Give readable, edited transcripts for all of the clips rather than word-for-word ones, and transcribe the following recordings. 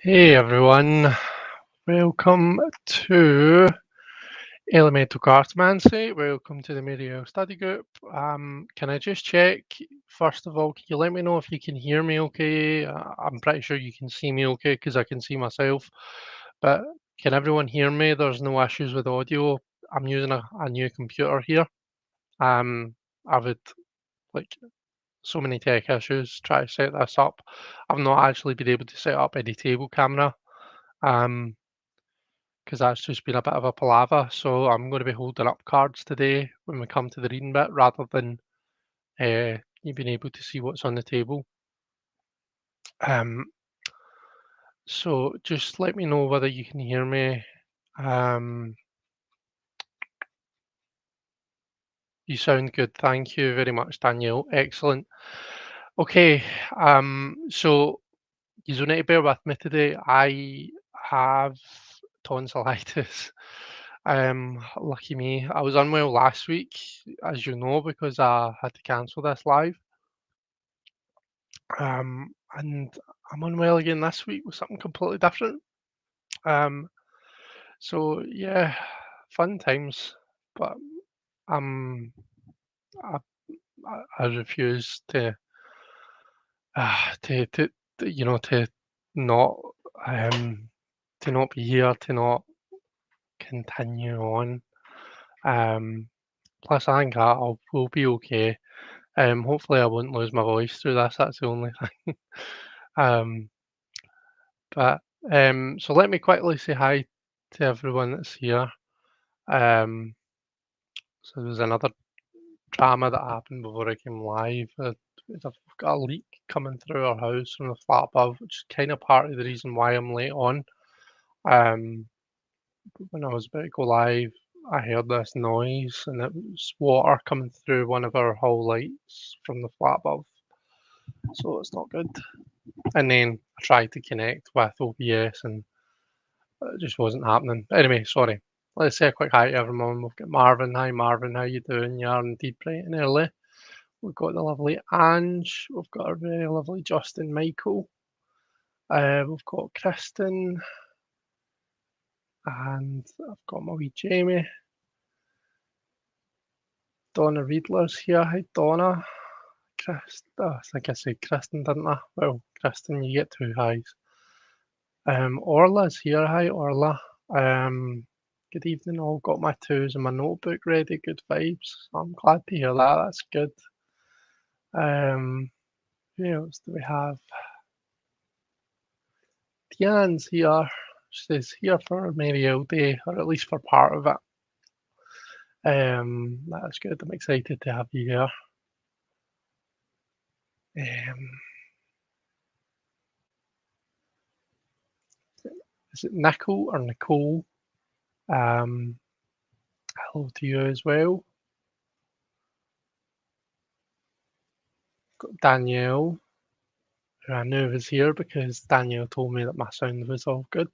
Hey everyone, welcome to Elemental Cartomancy. Welcome to the Mariel Study Group. Can I just check, first of all, can you let me know if you can hear me okay? I'm pretty sure you can see me okay because I can see myself. But can everyone hear me? There's no issues with audio. I'm using a new computer here. I've had like so many tech issues try to set this up. I've not actually been able to set up any table camera. Um, because that's just been a bit of a palaver. So I'm going to be holding up cards today when we come to the reading bit, rather than you being able to see what's on the table. Um, so just let me know whether you can hear me. Um, you sound good. Thank you very much, Danielle. Excellent. Okay. So you don't need to bear with me today. I have tonsillitis. Lucky me. I was unwell last week, as you know, because I had to cancel this live. And I'm unwell again this week with something completely different. Um, so yeah, fun times. But um, I, I refuse to not um to not be here, to not continue on. Um, Plus I think will be okay. Hopefully I won't lose my voice through this. That's the only thing. Um, but so let me quickly say hi to everyone that's here. Um, so there's another drama that happened before I came live. I've got a leak coming through our house from the flat above, which is kind of part of the reason why I'm late on. Um, when I was about to go live, I heard this noise, and it was water coming through one of our hall lights from the flat above. So it's not good. And then I tried to connect with OBS, and it just wasn't happening. Anyway, sorry. Let's say a quick hi to everyone. We've got Marvin. Hi, Marvin. How you doing? You're indeed bright and early. We've got the lovely Ange. We've got our very lovely Justin Michael. We've got Kristen. And I've got my wee Jamie. Donna Riedler's here. Hi, Donna. I think I said Kristen, didn't I? Well, Kristen, you get two highs. Orla's here. Hi, Orla. Good evening, all. Got my twos and my notebook ready. Good vibes. I'm glad to hear that. That's good. Who else do we have? Tian's here. She's here for Mariel Day, or at least for part of it. That's good. I'm excited to have you here. Is it Nicole or Nicole? Hello to you as well. Got Danielle, who I knew was here because Danielle told me that my sound was all good.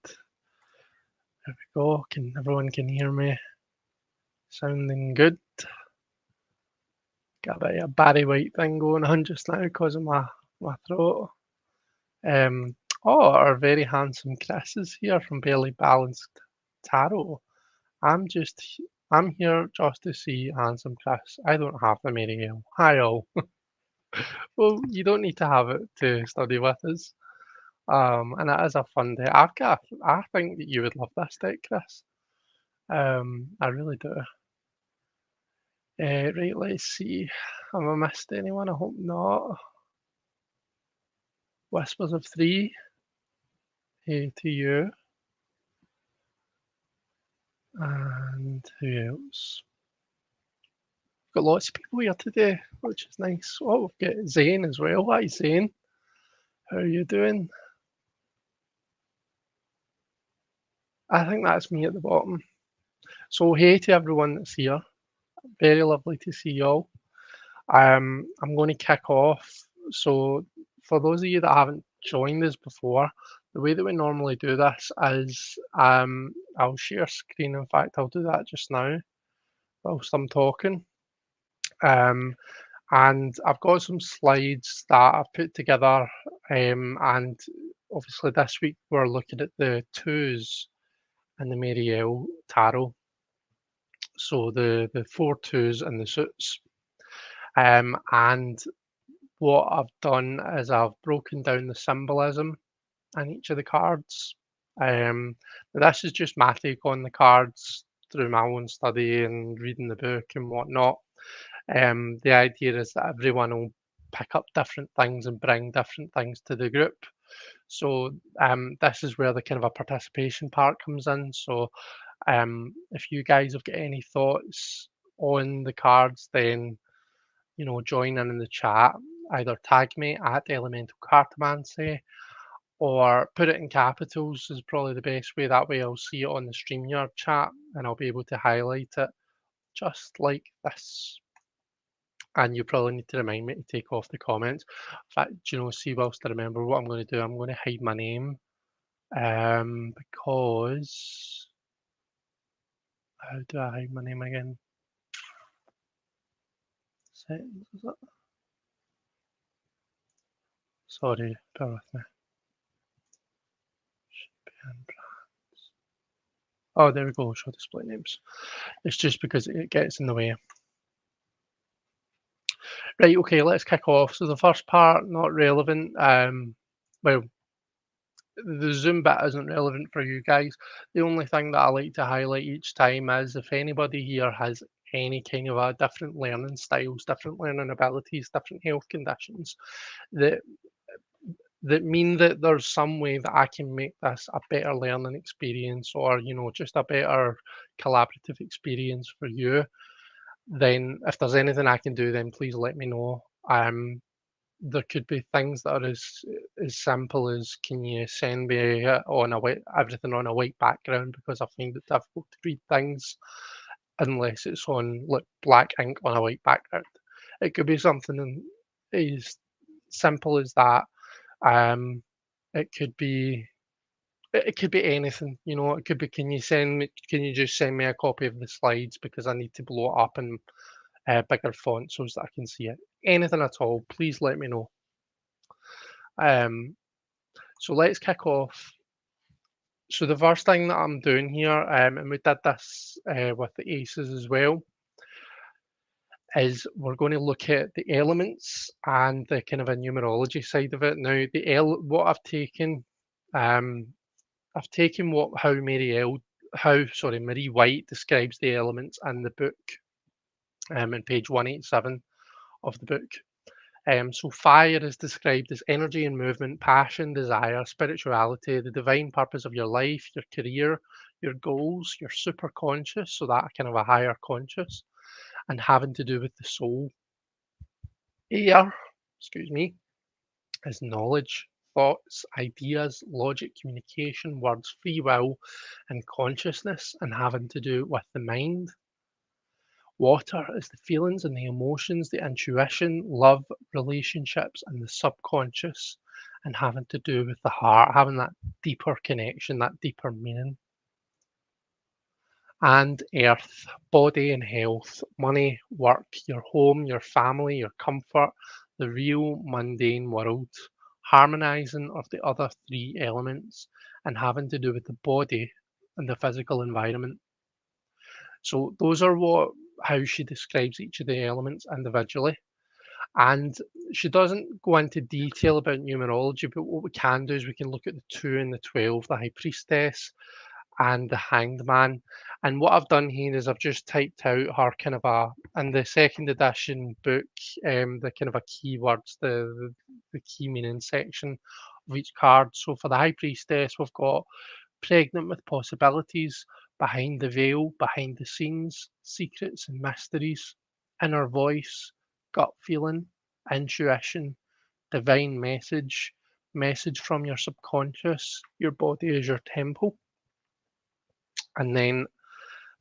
There we go. Everyone can hear me? Sounding good. Got a bit of a Barry White thing going on just now because of my throat. Our very handsome Chris is here from Barely Balanced Tarot. I'm here just to see handsome Chris. I don't have the Marielle. Hi all. Well, you don't need to have it to study with us. And it is a fun day. I think that you would love this deck, Chris. I really do. Right, let's see. Have I missed anyone? I hope not. Whispers of Three. Hey to you. And who else? Got lots of people here today, which is nice. Oh, we've got Zane as well. Hi, Zane. How are you doing? I think that's me at the bottom. So, hey to everyone that's here. Very lovely to see you all. I'm going to kick off. So, for those of you that haven't joined us before, the way that we normally do this is I'll share screen. In fact, I'll do that just now whilst I'm talking. And I've got some slides that I've put together, and obviously this week we're looking at the twos and the Marielle tarot. So the four twos and the suits. And what I've done is I've broken down the symbolism in each of the cards. This is just my take on the cards through my own study and reading the book and whatnot. The idea is that everyone will pick up different things and bring different things to the group. So this is where the kind of a participation part comes in. So if you guys have got any thoughts on the cards, then join in the chat. Either tag me at Elemental Cartomancy or put it in capitals is probably the best way. That way I'll see it on the StreamYard chat and I'll be able to highlight it just like this. And you probably need to remind me to take off the comments. In fact, see, whilst I remember what I'm going to do, I'm going to hide my name because how do I hide my name again? Settings, is it? Sorry, bear with me. Oh, there we go, show display names. It's just because it gets in the way. Right, okay, let's kick off. So the first part, not relevant. Well, the Zoom bit isn't relevant for you guys. The only thing that I like to highlight each time is if anybody here has any kind of a different learning styles, different learning abilities, different health conditions that mean that there's some way that I can make this a better learning experience or, just a better collaborative experience for you, then if there's anything I can do, then please let me know. There could be things that are as simple as can you send me on a white everything on a white background because I find it difficult to read things unless it's on like black ink on a white background. It could be something as simple as that. Um, it could be it could be anything, It could be can you just send me a copy of the slides because I need to blow it up in bigger font so that I can see it. Anything at all, please let me know. Um, so let's kick off. So the first thing that I'm doing here, and we did this with the aces as well, is we're going to look at the elements and the kind of a numerology side of it. Now, what um, I've taken Marie White describes the elements in the book, in page 187 of the book. So fire is described as energy and movement, passion, desire, spirituality, the divine purpose of your life, your career, your goals, your super conscious, so that kind of a higher conscious, and having to do with the soul. Air, excuse me, is knowledge, thoughts, ideas, logic, communication, words, free will, and consciousness, and having to do with the mind. Water is the feelings and the emotions, the intuition, love, relationships, and the subconscious, and having to do with the heart, having that deeper connection, that deeper meaning. And earth, body and health, money, work, your home, your family, your comfort, the real mundane world, harmonizing of the other three elements, and having to do with the body and the physical environment. So those are how she describes each of the elements individually. And she doesn't go into detail about numerology, but what we can do is we can look at the 2 and the 12, the High Priestess and the Hanged Man. And what I've done here is I've just typed out her kind of in the second edition book, the kind of a keywords, the key meaning section of each card. So for the High Priestess, we've got pregnant with possibilities, behind the veil, behind the scenes, secrets and mysteries, inner voice, gut feeling, intuition, divine message, message from your subconscious, your body is your temple. And then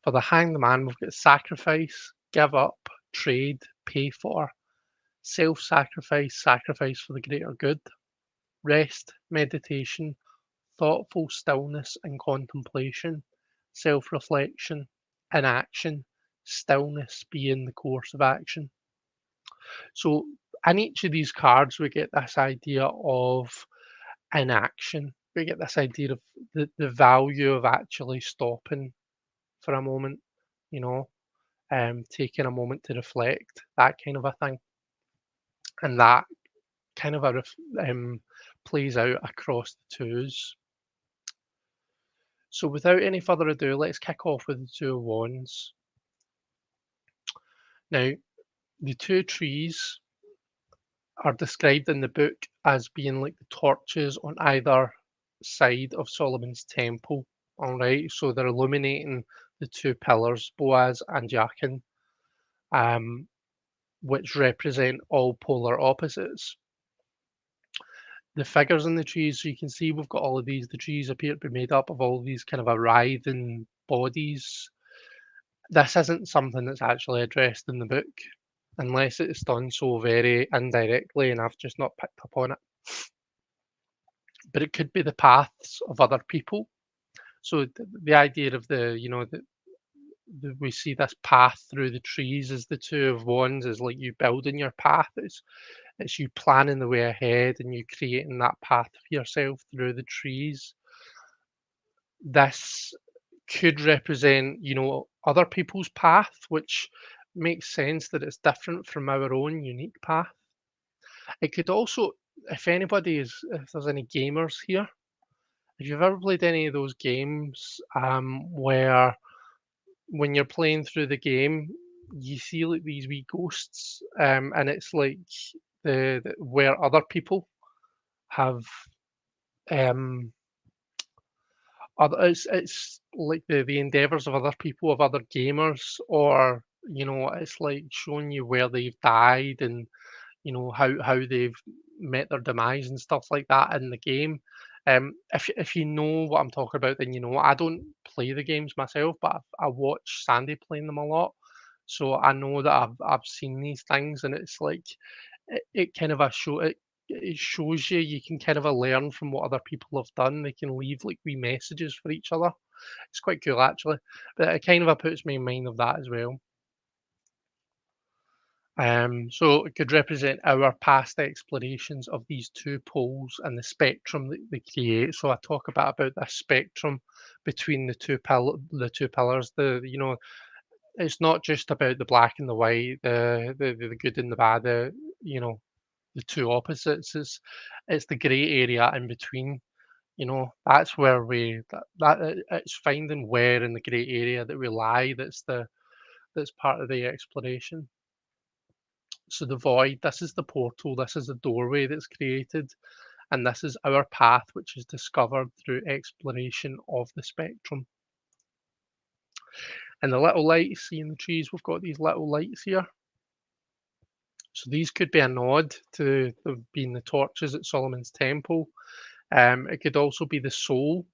for the hanged man, we've got sacrifice, give up, trade, pay for, self sacrifice, sacrifice for the greater good, rest, meditation, thoughtful stillness and contemplation, self reflection, inaction, stillness being the course of action. So, in each of these cards, we get this idea of inaction. We get this idea of the value of actually stopping for a moment, you know, taking a moment to reflect, that kind of a thing. And that kind of plays out across the twos. So without any further ado, let's kick off with the Two of Wands. Now, the two trees are described in the book as being like the torches on either side of Solomon's temple. All right, so they're illuminating the two pillars, Boaz and Jachin, um, which represent all polar opposites. The figures in the trees, so you can see we've got all of these. The trees appear to be made up of all these kind of writhing bodies. This isn't something that's actually addressed in the book, unless it's done so very indirectly and I've just not picked up on it. But it could be the paths of other people. So the idea of we see this path through the trees as the Two of Wands is like you building your path. It's you planning the way ahead and you creating that path for yourself through the trees. This could represent, other people's path, which makes sense that it's different from our own unique path. It could also, if there's any gamers here, if you've ever played any of those games where when you're playing through the game, you see like these wee ghosts, and it's like where other people have um it's like the endeavors of other people, of other gamers, or it's like showing you where they've died and how they've met their demise and stuff like that in the game. If you know what I'm talking about, then you know I don't play the games myself, but I watch Sandy playing them a lot, so I know that I've seen these things, and it's like it kind of a show it shows you can kind of learn from what other people have done. They can leave like wee messages for each other. It's quite cool actually, but it kind of puts me in mind of that as well. So it could represent our past explorations of these two poles and the spectrum that they create. So I talk about this spectrum between the two pillars. It's not just about the black and the white, the good and the bad. The two opposites. It's the grey area in between. That's where it's finding where in the grey area that we lie. That's part of the exploration. So the void, this is the portal, this is the doorway that's created, and this is our path, which is discovered through exploration of the spectrum. And the little lights, see in the trees, we've got these little lights here. So these could be a nod to being the torches at Solomon's temple. It could also be the soul.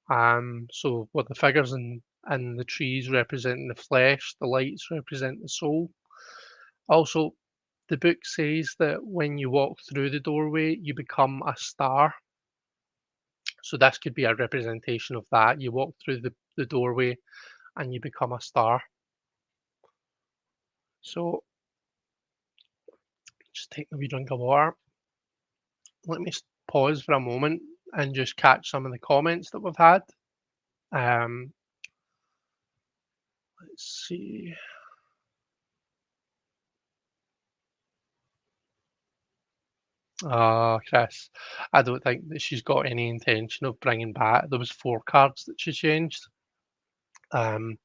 So what the figures in the trees representing the flesh, the lights represent the soul. Also, the book says that when you walk through the doorway, you become a star. So this could be a representation of that. You walk through the doorway and you become a star. So just take a wee drink of water. Let me pause for a moment and just catch some of the comments that we've had. Um, let's see. Chris, I don't think that she's got any intention of bringing back. There was 4 cards that she changed. Um,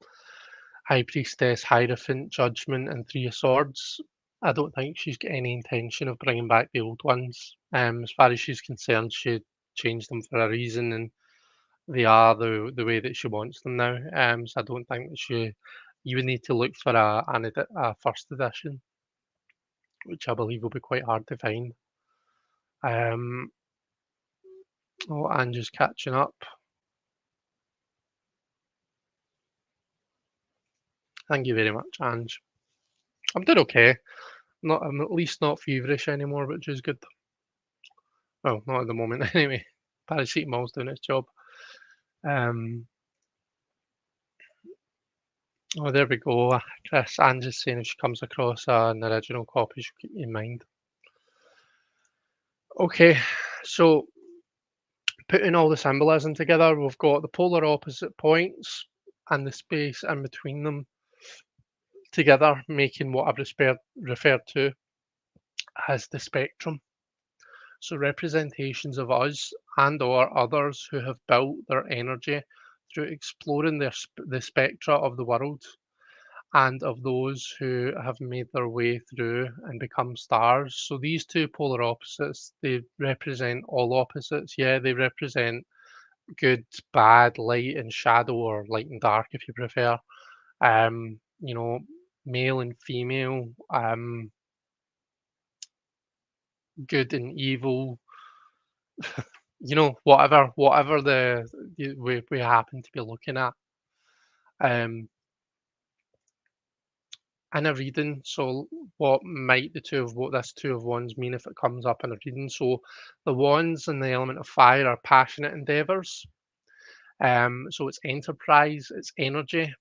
High Priestess, Hierophant, Judgment, and 3 of Swords. I don't think she's got any intention of bringing back the old ones. As far as she's concerned, she changed them for a reason, and they are the way that she wants them now. So I don't think that you would need to look for a first edition, which I believe will be quite hard to find. Oh, and just catching up. Thank you very much, Ange. I'm doing okay. I'm at least not feverish anymore, which is good. Well, not at the moment anyway. Paracetamol's doing its job. Um, oh, there we go. Chris, Ange is saying if she comes across an original copy, she'll keep you in mind. Okay, so Putting all the symbolism together, we've got the polar opposite points and the space in between them together, making what I've referred to as the spectrum. So representations of us and or others who have built their energy through exploring the spectra of the world, and of those who have made their way through and become stars. So these two polar opposites, they represent all opposites. Yeah, they represent good, bad, light and shadow, or light and dark if you prefer. You know, male and female, good and evil, whatever we happen to be looking at. Um, in a reading, so what might this two of wands mean if it comes up in a reading? So the wands and the element of fire are passionate endeavors. So it's enterprise, it's energy,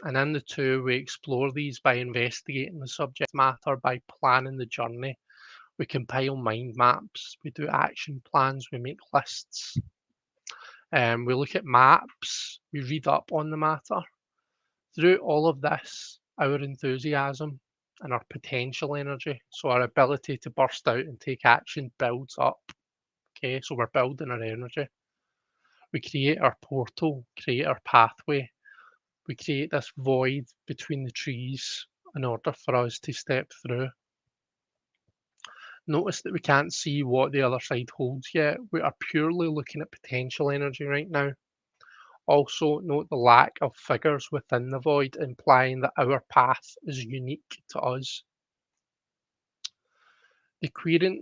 and in the two we explore these by investigating the subject matter, by planning the journey. We compile mind maps, we do action plans, we make lists, we look at maps, we read up on the matter. Through all of this, our enthusiasm and our potential energy, so our ability to burst out and take action, builds up. Okay, so we're building our energy. We create our portal, create our pathway. We create this void between the trees in order for us to step through. Notice that we can't see what the other side holds yet. We are purely looking at potential energy right now. Also, note the lack of figures within the void, implying that our path is unique to us. The querent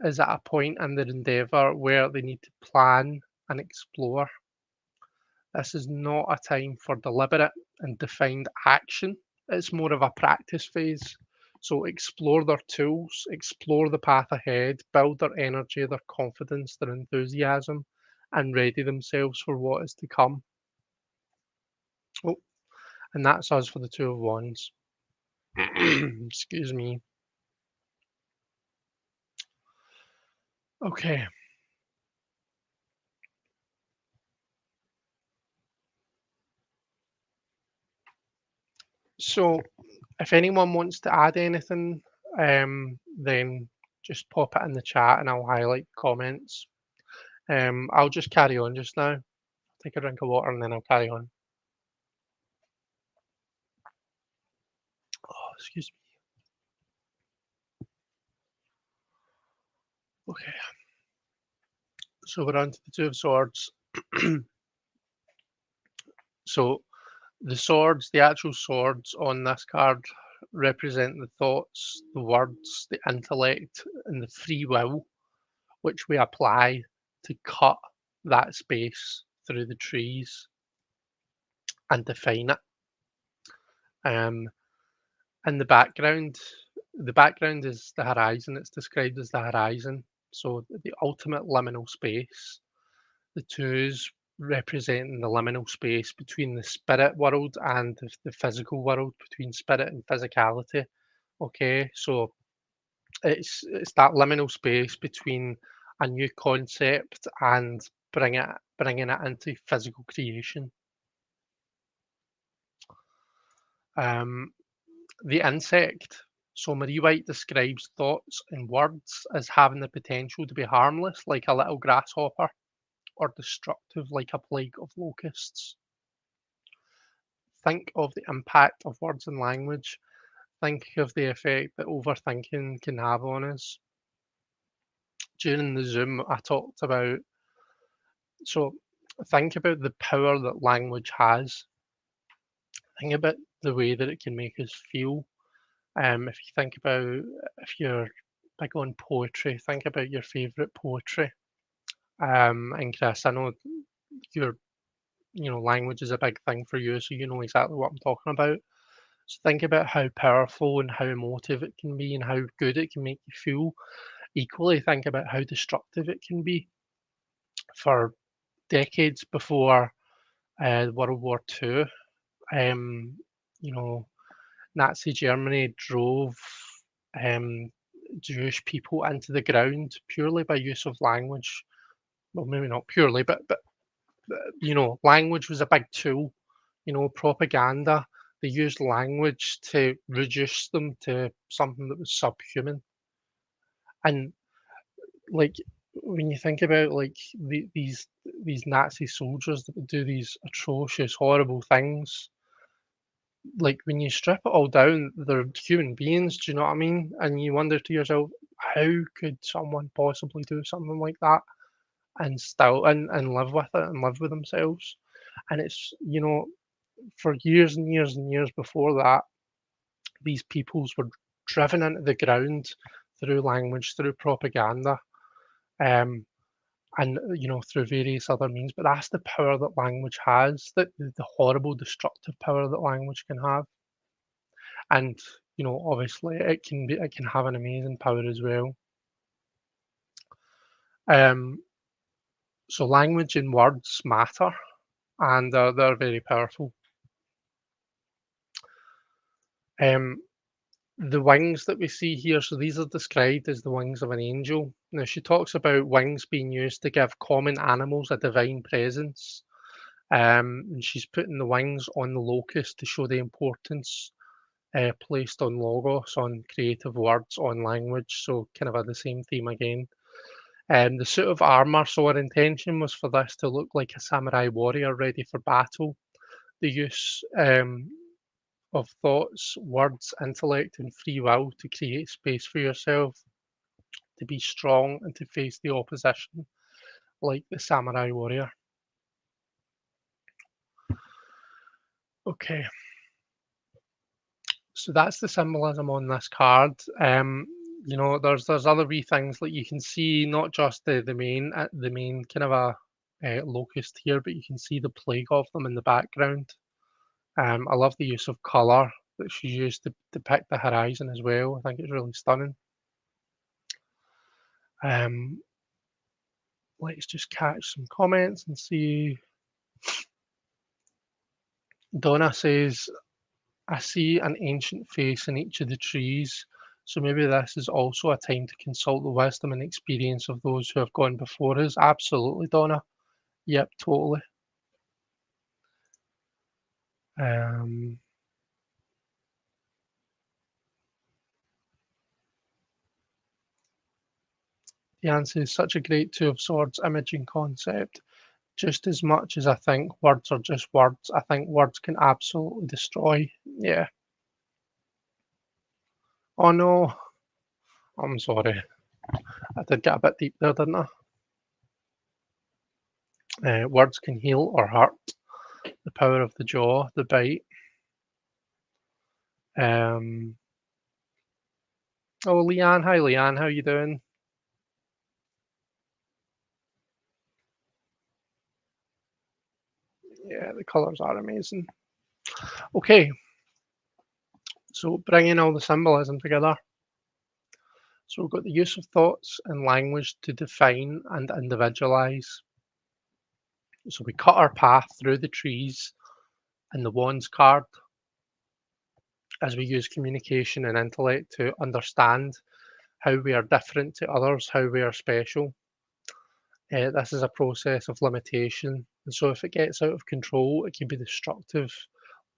is at a point in their endeavour where they need to plan and explore. This is not a time for deliberate and defined action. It's more of a practice phase. So explore their tools, explore the path ahead, build their energy, their confidence, their enthusiasm, and ready themselves for what is to come. Oh, and that's us for the Two of Wands. Excuse me. Okay, so if anyone wants to add anything, then just pop it in the chat and I'll highlight comments. I'll just carry on just now. Take a drink of water and then I'll carry on. Oh, excuse me. Okay, so we're on to the Two of Swords. So the swords, the actual swords on this card represent the thoughts, the words, the intellect, and the free will which we apply to cut that space through the trees and define it. Um, in the background is the horizon. It's described as the horizon. So the ultimate liminal space. The twos representing the liminal space between the spirit world and the physical world, between spirit and physicality. Okay, so it's that liminal space between a new concept and bringing it into physical creation. Um, the insect. So Marie White describes thoughts and words as having the potential to be harmless, like a little grasshopper, or destructive, like a plague of locusts. Think of the impact of words and language. Think of the effect that overthinking can have on us. During the Zoom, I talked about, so think about the power that language has. Think about the way that it can make us feel. If you think about, if you're big on poetry, think about your favourite poetry. And Chris, I know your, language is a big thing for you, so you know exactly what I'm talking about. So think about how powerful and how emotive it can be and how good it can make you feel. Equally, think about how destructive it can be. For decades before World War II, um, you know, Nazi Germany drove um, Jewish people into the ground purely by use of language. well, maybe not purely, but language was a big tool. Propaganda. They used language to reduce them to something that was subhuman. And like when you think about like these Nazi soldiers that would do these atrocious, horrible things, like when you strip it all down, they're human beings. Do you know what I mean? And you wonder to yourself, how could someone possibly do something like that and still and live with it and live with themselves? And it's for years and years and years before that, these peoples were driven into the ground through language, through propaganda. Um, and through various other means, but that's the power that language has, that the horrible destructive power that language can have. And obviously it can have an amazing power as well. um so language and words matter, and they're very powerful. um the wings that we see here, so these are described as the wings of an angel. Now she talks about wings being used to give common animals a divine presence. And she's putting the wings on the locust to show the importance placed on logos, on creative words, on language. So kind of had the same theme again. The suit of armor. So her intention was for this to look like a samurai warrior ready for battle. The use of thoughts, words, intellect, and free will to create space for yourself, to be strong, and to face the opposition like the samurai warrior. Okay, so that's the symbolism on this card. There's other wee things like you can see not just the main kind of a locust here, but you can see the plague of them in the background. I love the use of color that she used to depict the horizon as well. I think it's really stunning. Um, let's just catch some comments and see. Donna says, I see an ancient face in each of the trees, so maybe this is also a time to consult the wisdom and experience of those who have gone before us. Absolutely, Donna. Yep, totally. Um, the answer is such a great Two of Swords imaging concept. Just as much as I think words are just words, I think words can absolutely destroy. Yeah. Oh no, I'm sorry. I did get a bit deep there, didn't I? Words can heal or hurt. The power of the jaw, the bite. Um, oh, Leanne. Hi, Leanne. How you doing? Yeah, the colours are amazing. Okay, so bringing all the symbolism together. So we've got the use of thoughts and language to define and individualize. So we cut our path through the trees in the Wands card as we use communication and intellect to understand how we are different to others, how we are special. This is a process of limitation. And so if it gets out of control, it can be destructive,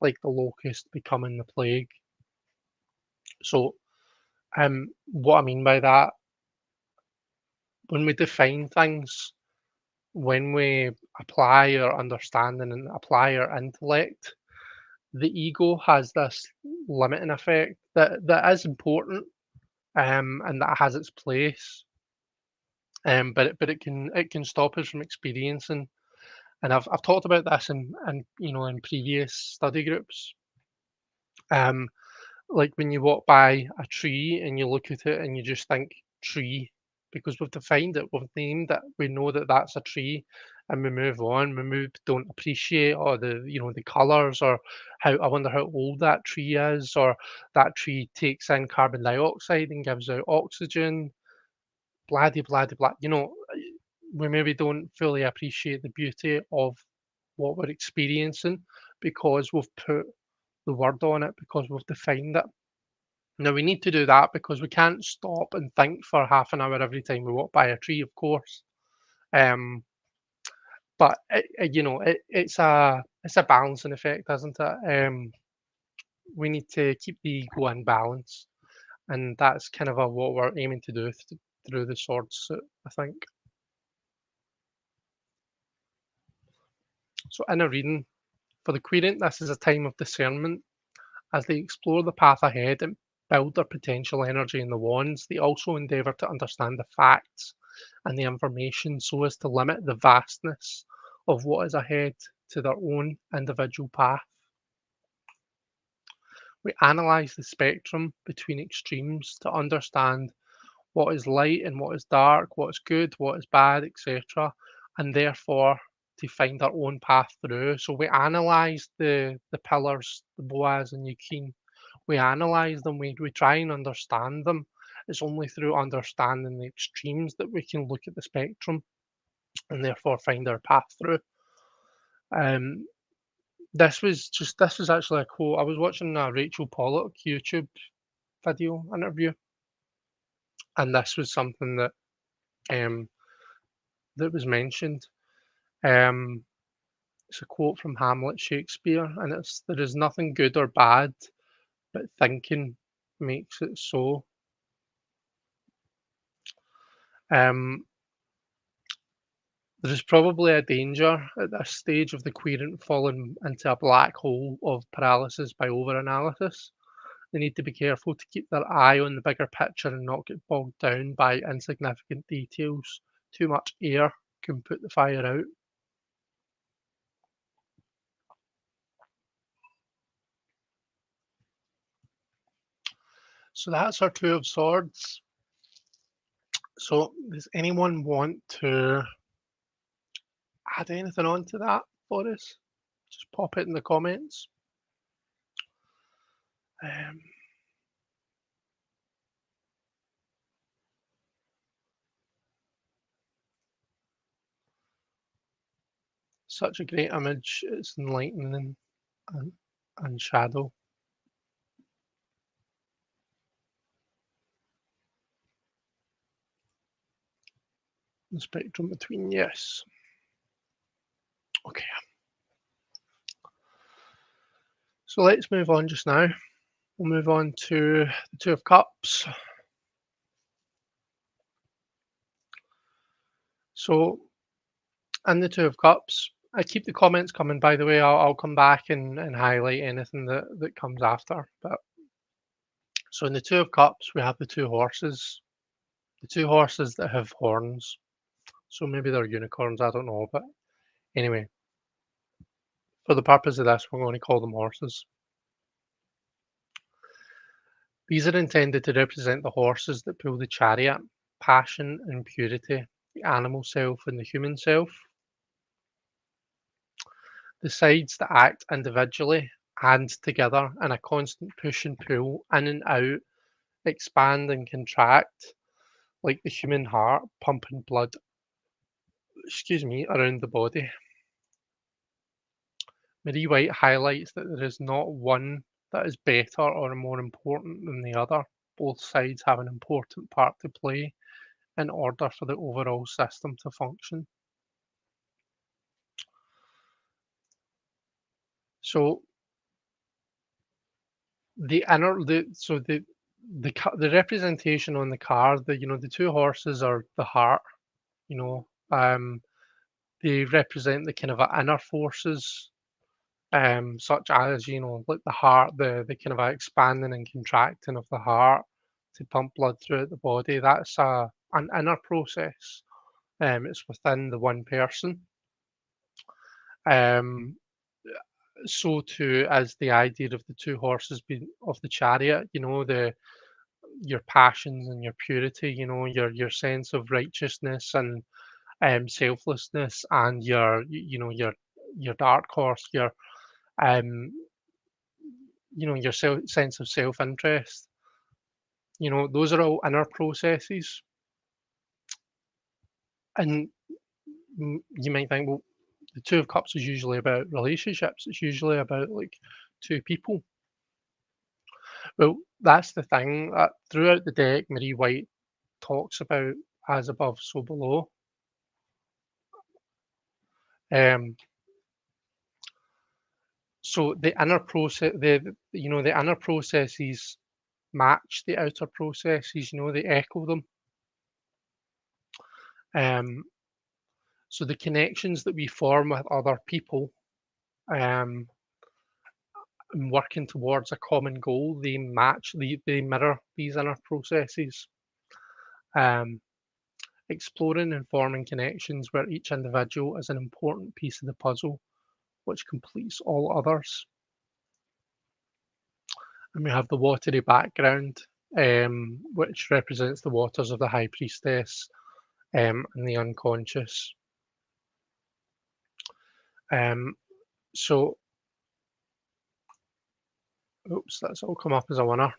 like the locust becoming the plague. So what I mean by that, when we define things, when we apply our understanding and apply our intellect, the ego has this limiting effect that is important, and that has its place. But it can stop us from experiencing. And I've talked about this in previous study groups. Um, like when you walk by a tree and you look at it and you just think tree, because we've defined it, we've named it, we know that that's a tree, and we move on. Don't appreciate or the colors, or how I wonder how old that tree is, or that tree takes in carbon dioxide and gives out oxygen. Blah de blah de blah. We maybe don't fully appreciate the beauty of what we're experiencing because we've put the word on it, because we've defined it. Now we need to do that because we can't stop and think for half an hour every time we walk by a tree, of course. Um, but it's a balancing effect, isn't it? We need to keep the ego in balance, and that's kind of what we're aiming to do through the sword suit, I think. So, in a reading for the querent, this is a time of discernment. As they explore the path ahead and build their potential energy in the wands, they also endeavour to understand the facts and the information so as to limit the vastness of what is ahead to their own individual path. We analyse the spectrum between extremes to understand what is light and what is dark, what is good, what is bad, etc., and therefore to find our own path through. So we analyse the pillars, the Boaz and Yakin. We analyze them, we try and understand them. It's only through understanding the extremes that we can look at the spectrum and therefore find our path through. Um, this was actually a quote. I was watching a Rachel Pollock YouTube video interview, and this was something um, that was mentioned. Um, it's a quote from Hamlet Shakespeare, and it's there is nothing good or bad, but thinking makes it so. Um, There is probably a danger at this stage of the querent falling into a black hole of paralysis by overanalysis. They need to be careful to keep their eye on the bigger picture and not get bogged down by insignificant details. Too much air can put the fire out. So that's our Two of Swords. So does anyone want to add anything on to that for us? Just pop it in the comments. Um, Such a great image. It's enlightening and, and shadow. The spectrum between, yes. Okay, so let's move on just now. We'll move on to the Two of Cups. So, in the Two of Cups, I keep the comments coming, by the way. I'll come back and highlight anything that comes after. But so, in the Two of Cups, we have the two horses that have horns. So, maybe they're unicorns, I don't know. But anyway, for the purpose of this, we're going to call them horses. These are intended to represent the horses that pull the chariot, passion and purity, the animal self and the human self. The sides that act individually and together in a constant push and pull, in and out, expand and contract, like the human heart pumping blood, around the body. Marie White highlights that there is not one that is better or more important than the other. Both sides have an important part to play in order for the overall system to function. So the inner the so the representation on the card, the two horses are the heart, you know, they represent the kind of inner forces, such as, like the heart, the kind of a expanding and contracting of the heart to pump blood throughout the body. That's an inner process. It's within the one person. Um, so too as the idea of the two horses being of the chariot, the your passions and your purity, your sense of righteousness and selflessness, and your dark horse, um your sense of self-interest. Those are all inner processes, and you might think, well, the Two of Cups is usually about relationships. It's usually about like two people. Well, that's the thing. Throughout the deck, Marie White talks about as above, so below. Um, so the inner process, the inner processes match the outer processes. They echo them. Um, so the connections that we form with other people, um, and working towards a common goal, they mirror these inner processes. Um, Exploring and forming connections where each individual is an important piece of the puzzle which completes all others. And we have the watery background, which represents the waters of the High Priestess, and the unconscious. Um, so, oops, that's all come up as a winner.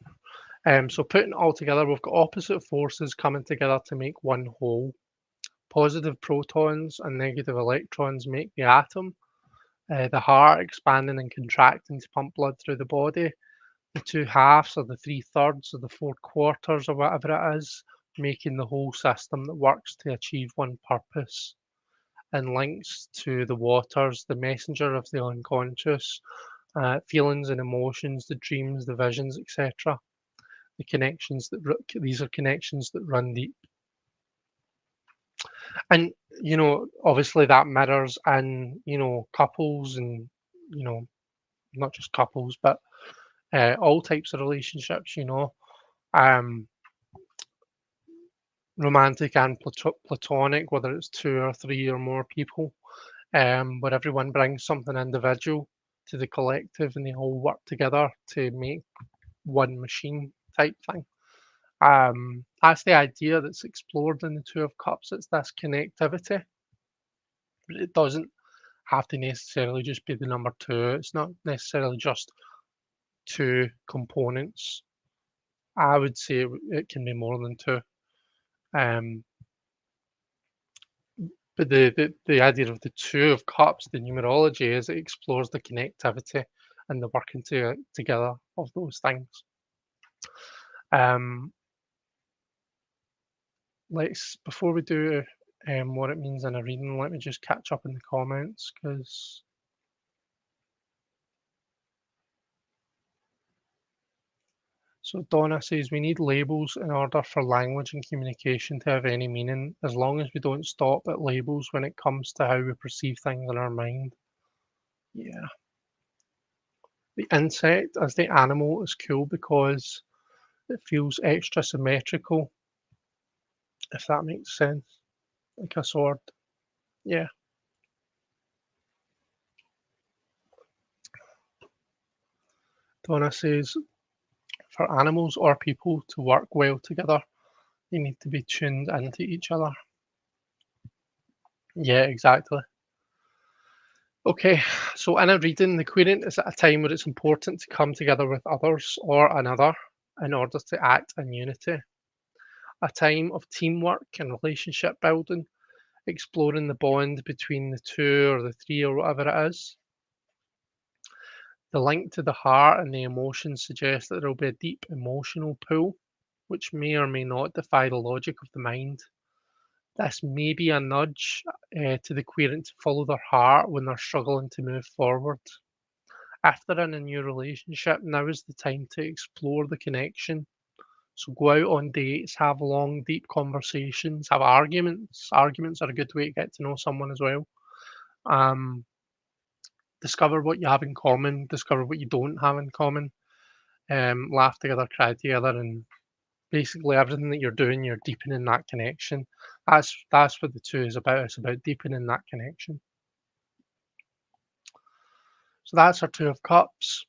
So putting it all together, we've got opposite forces coming together to make one whole. Positive protons and negative electrons make the atom. The heart expanding and contracting to pump blood through the body. The two halves, or the three thirds, or the four quarters, or whatever it is, making the whole system that works to achieve one purpose. And links to the waters, the messenger of the unconscious, feelings and emotions, the dreams, the visions, etc. These are connections that run deep. And obviously that mirrors in couples, and not just couples, but all types of relationships. Um, Romantic and platonic, whether it's two or three or more people, where everyone brings something individual to the collective and they all work together to make one machine type thing. That's the idea that's explored in the Two of Cups. It's this connectivity, but it doesn't have to necessarily just be the number two. It's not necessarily just two components. I would say it can be more than two. Um, but the idea of the Two of Cups, the numerology, is it explores the connectivity and the working together of those things. Um, before we do what it means in a reading, let me just catch up in the comments, because so Donna says we need labels in order for language and communication to have any meaning, as long as we don't stop at labels when it comes to how we perceive things in our mind. Yeah. The insect as the animal is cool because it feels extra symmetrical, if that makes sense. Like a sword. Yeah. Donna says for animals or people to work well together, they need to be tuned into each other. Yeah, exactly. Okay, so in a reading, the querent is at a time where it's important to come together with others or another in order to act in unity. A time of teamwork and relationship building, exploring the bond between the two or the three or whatever it is. The link to the heart and the emotions suggests that there will be a deep emotional pull, which may or may not defy the logic of the mind. This may be a nudge to the querent to follow their heart when they're struggling to move forward. If they're in a new relationship, now is the time to explore the connection. So go out on dates, have long, deep conversations, have arguments. Arguments are a good way to get to know someone as well. Um, Discover what you have in common, discover what you don't have in common. Laugh together, cry together, and basically everything that you're doing, you're deepening that connection. That's what the two is about. It's about deepening that connection. So that's our Two of Cups.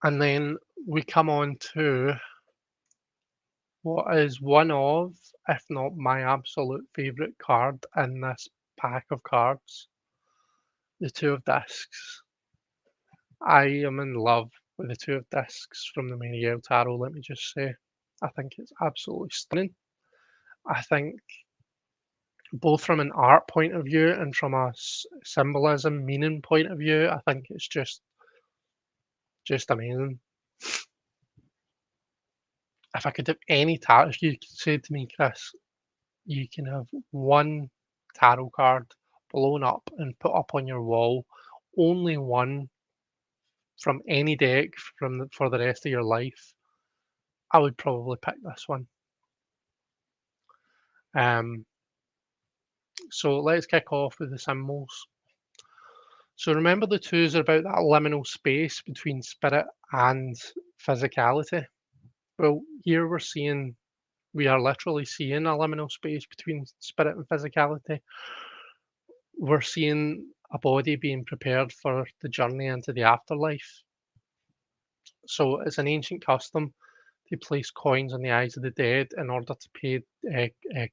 And then we come on to what is one of, if not my absolute favourite card in this pack of cards, the Two of Discs. I am in love with the Two of Discs from the Marielle Tarot, let me just say. I think it's absolutely stunning. I think both from an art point of view and from a symbolism, meaning point of view, I think it's just amazing. If I could have any if you said to me, Chris, you can have one tarot card blown up and put up on your wall, only one from any deck for the rest of your life, I would probably pick this one. Um, so let's kick off with the symbols. So remember the twos are about that liminal space between spirit and physicality. Well, here we are literally seeing a liminal space between spirit and physicality. We're seeing a body being prepared for the journey into the afterlife. So it's an ancient custom to place coins on the eyes of the dead in order to pay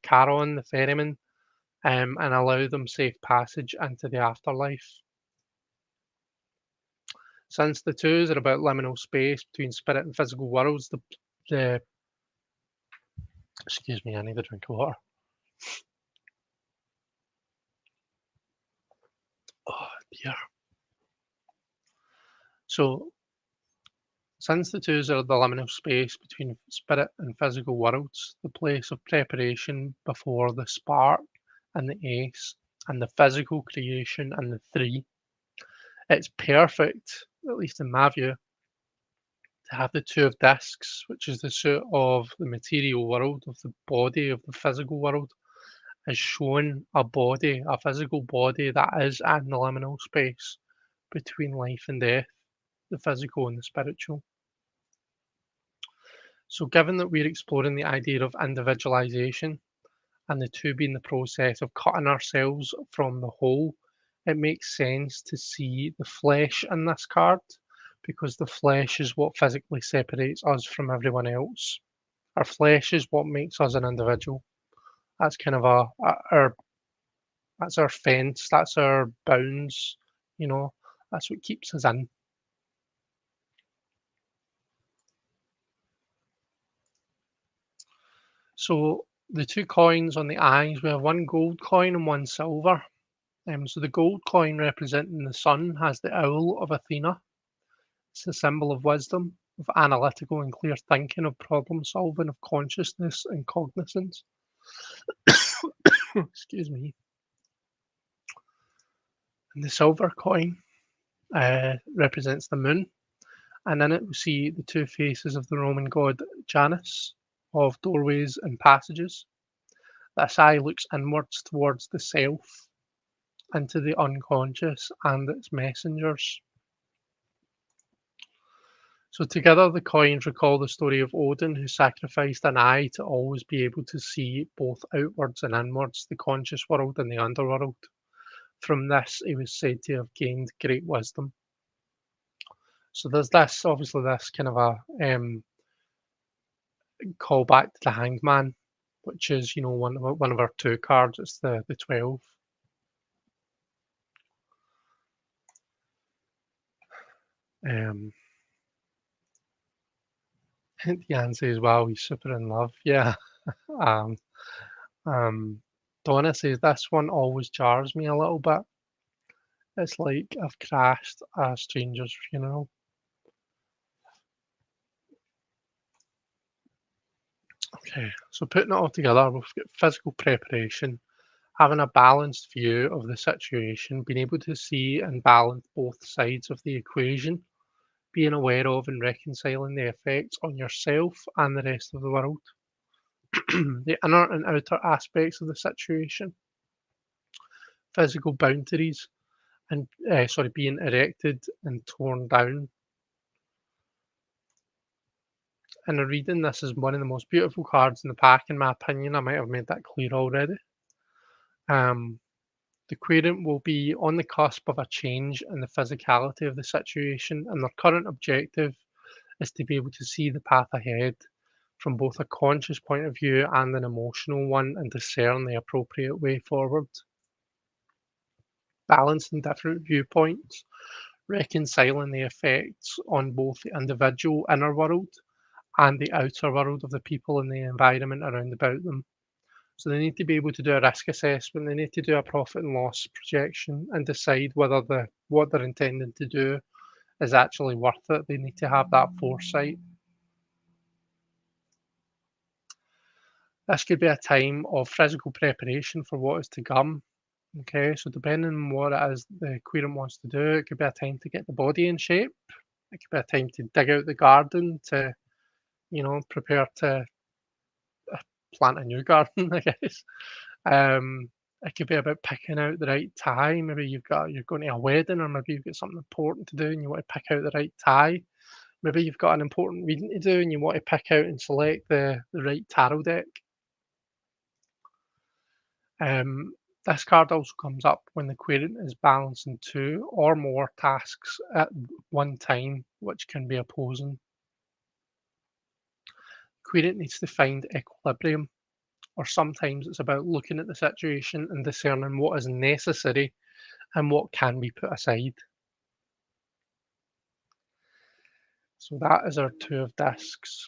Charon, the ferryman, and allow them safe passage into the afterlife. Since the twos are about liminal space between spirit and physical worlds, the excuse me, I need a drink of water. Oh dear. So since the twos are the liminal space between spirit and physical worlds, the place of preparation before the spark and the ace, and the physical creation and the three, it's perfect, at least in my view, to have the two of discs, which is the suit of the material world, of the body of the physical world, is showing a physical body that is in the liminal space between life and death, the physical and the spiritual. So, given that we're exploring the idea of individualization and the two being the process of cutting ourselves from the whole, it makes sense to see the flesh in this card because the flesh is what physically separates us from everyone else. Our flesh is what makes us an individual. That's kind of our that's our fence, that's our bounds, you know, that's what keeps us in. So the two coins on the eyes, we have one gold coin and one silver. So the gold coin representing the sun has the owl of Athena. It's a symbol of wisdom, of analytical and clear thinking, of problem solving, of consciousness and cognizance. Excuse me. And the silver coin represents the moon, and in it we see the two faces of the Roman god Janus, of doorways and passages. This eye looks inwards towards the self, into the unconscious and its messengers. So together the coins recall the story of Odin, who sacrificed an eye to always be able to see both outwards and inwards, the conscious world and the underworld. From this, he was said to have gained great wisdom. So there's this, obviously, this kind of a callback to the Hanged Man, which is, one of our two cards. It's the 12. Um, Jan says, "Wow, he's super in love." Yeah. Um, Donna says this one always jars me a little bit. It's like I've crashed a stranger's funeral. Okay, so putting it all together, we've got physical preparation, having a balanced view of the situation, being able to see and balance both sides of the equation, being aware of and reconciling the effects on yourself and the rest of the world, the inner and outer aspects of the situation, physical boundaries, and being erected and torn down. In a reading, this is one of the most beautiful cards in the pack, in my opinion. I might have made that clear already. Um, the querent will be on the cusp of a change in the physicality of the situation, and their current objective is to be able to see the path ahead from both a conscious point of view and an emotional one and discern the appropriate way forward. Balancing different viewpoints, reconciling the effects on both the individual inner world and the outer world of the people and the environment around about them. So they need to be able to do a risk assessment, they need to do a profit and loss projection and decide whether what they're intending to do is actually worth it. They need to have that foresight. This could be a time of physical preparation for what is to come. Okay, so depending on what it is the querent wants to do, it could be a time to get the body in shape. It could be a time to dig out the garden to, prepare to plant a new garden, I guess. Um, it could be about picking out the right tie. Maybe you're going to a wedding, or maybe you've got something important to do and you want to pick out the right tie. Maybe you've got an important reading to do and you want to pick out and select the right tarot deck. Um, this card also comes up when the querent is balancing two or more tasks at one time, which can be opposing. Querent needs to find equilibrium, or sometimes it's about looking at the situation and discerning what is necessary and what can be put aside. So that is our two of discs.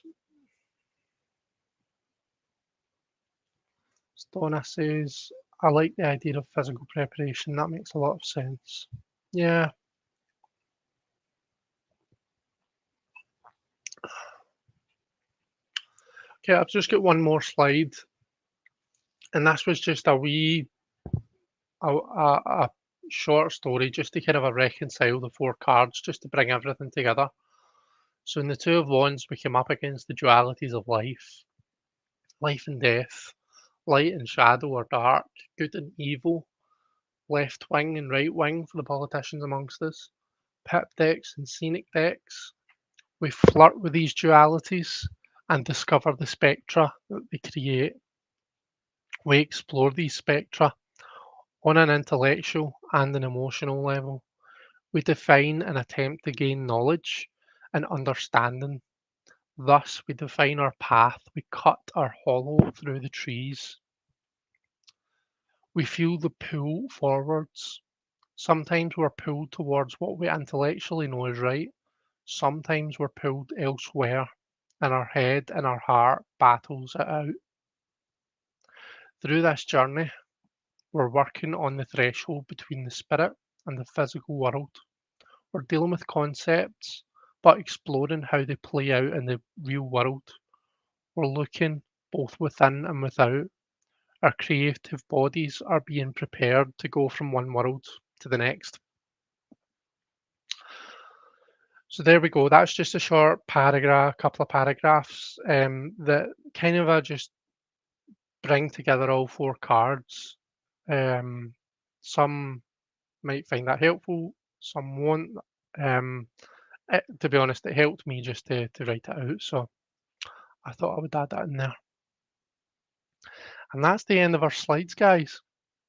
Donna says, I like the idea of physical preparation. That makes a lot of sense. Yeah. Okay, I've just got one more slide. And this was just a short story just to kind of reconcile the four cards, just to bring everything together. So in the Two of Wands, we came up against the dualities of life and death, light and shadow or dark, good and evil, left wing and right wing for the politicians amongst us, pip decks and scenic decks. We flirt with these dualities and discover the spectra that they create. We explore these spectra on an intellectual and an emotional level. We define and attempt to gain knowledge and understanding. Thus, we define our path. We cut our hollow through the trees. We feel the pull forwards. Sometimes we're pulled towards what we intellectually know is right. Sometimes we're pulled elsewhere, and our head and our heart battles it out. Through this journey, we're working on the threshold between the spirit and the physical world. We're dealing with concepts, but exploring how they play out in the real world. We're looking both within and without. Our creative bodies are being prepared to go from one world to the next. So there we go. That's just a short paragraph, couple of paragraphs that kind of just bring together all four cards. Um, some might find that helpful, some won't. To be honest, it helped me just to write it out, so I thought I would add that in there. And that's the end of our slides, guys.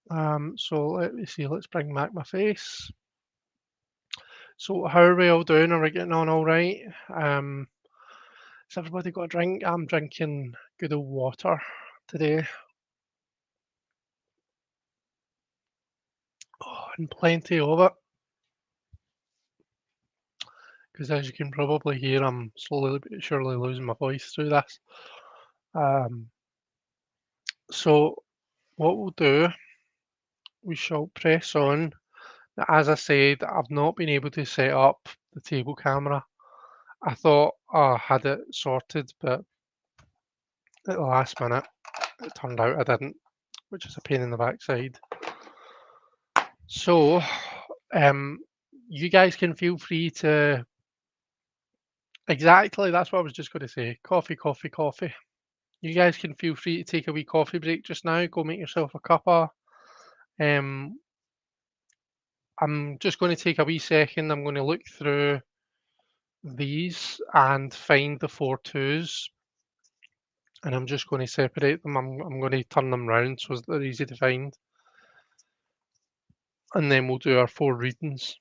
So let me see, let's bring back my face. So how are we all doing? Are we getting on all right? Has everybody got a drink? I'm drinking good old water today. Oh, and plenty of it. Because as you can probably hear, I'm slowly but surely losing my voice through this. Um, so what we'll do, we shall press on. As I said, I've not been able to set up the table camera. I thought I had it sorted, but at the last minute, it turned out I didn't, which is a pain in the backside. So, um, you guys can feel free to. Exactly, that's what I was just going to say. Coffee, coffee, coffee. You guys can feel free to take a wee coffee break just now. Go make yourself a cuppa. Um, I'm just going to take a wee second. I'm going to look through these and find the four twos, and I'm just going to separate them. I'm going to turn them round so that they're easy to find, and then we'll do our four readings.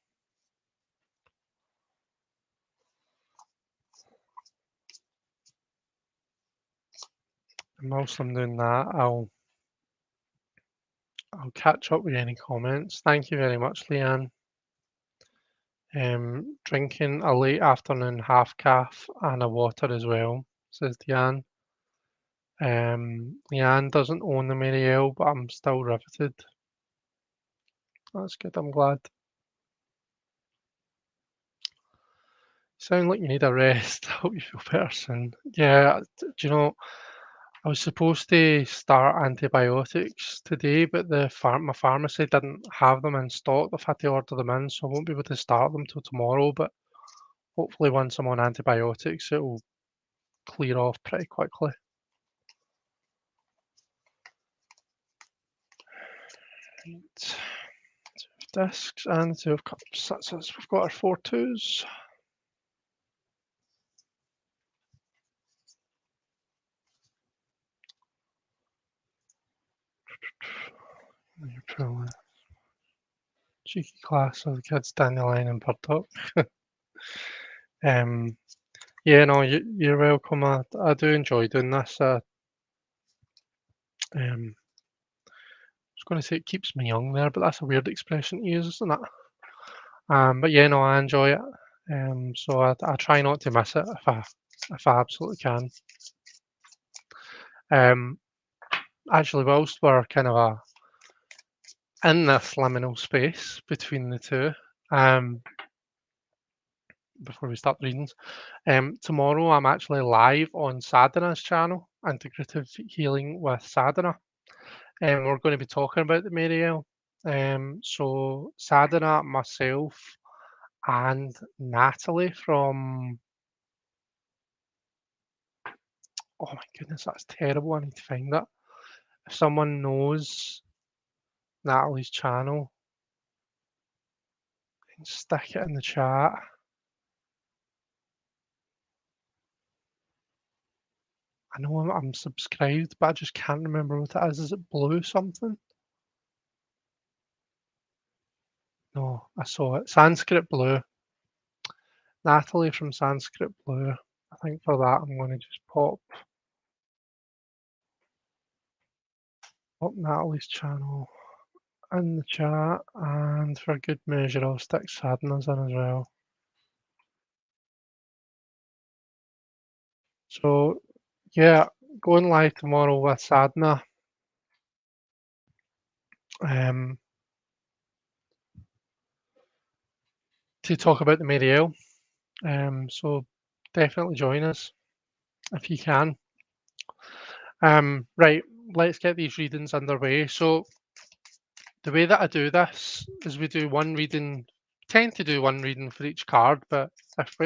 And whilst I'm doing that, I'll catch up with any comments. Thank you very much, Leanne. Drinking a late afternoon half calf and a water as well, says Deanne. Leanne doesn't own the Mary L, but I'm still riveted. That's good, I'm glad. Sound like you need a rest. I hope you feel better soon. Yeah, do you know, I was supposed to start antibiotics today, but my pharmacy didn't have them in stock. They've had to order them in, so I won't be able to start them till tomorrow. But hopefully, once I'm on antibiotics, it will clear off pretty quickly. Right. 2 discs and 2 of cups. That's us. We've got our 4 twos. You're probably cheeky class of the kids dandelion and burdock. Um, yeah, no, you're welcome. I do enjoy doing this. I was going to say it keeps me young there, but that's a weird expression to use, isn't it? But yeah, no, I enjoy it. So I try not to miss it if I absolutely can. Um, Actually, whilst we're kind of in this liminal space between the two, um, before we start the readings, tomorrow I'm actually live on Sadhana's channel, Integrative Healing with Sadhana. And we're going to be talking about the Mariel. So Sadhana, myself, and Natalie from, oh my goodness, that's terrible. I need to find that. If someone knows Natalie's channel, stick it in the chat. I know I'm subscribed, but I just can't remember what it is. Is it Blue something? No, I saw it. Sanskrit Blue. Natalie from Sanskrit Blue. I think for that I'm going to just pop Natalie's channel in the chat, and for good measure I'll stick Sadhana's in as well. So yeah, going live tomorrow with Sadhana. To talk about the Mariel. So definitely join us if you can. Right, let's get these readings underway. So the way that I do this is we do one reading, tend to do one reading for each card, but if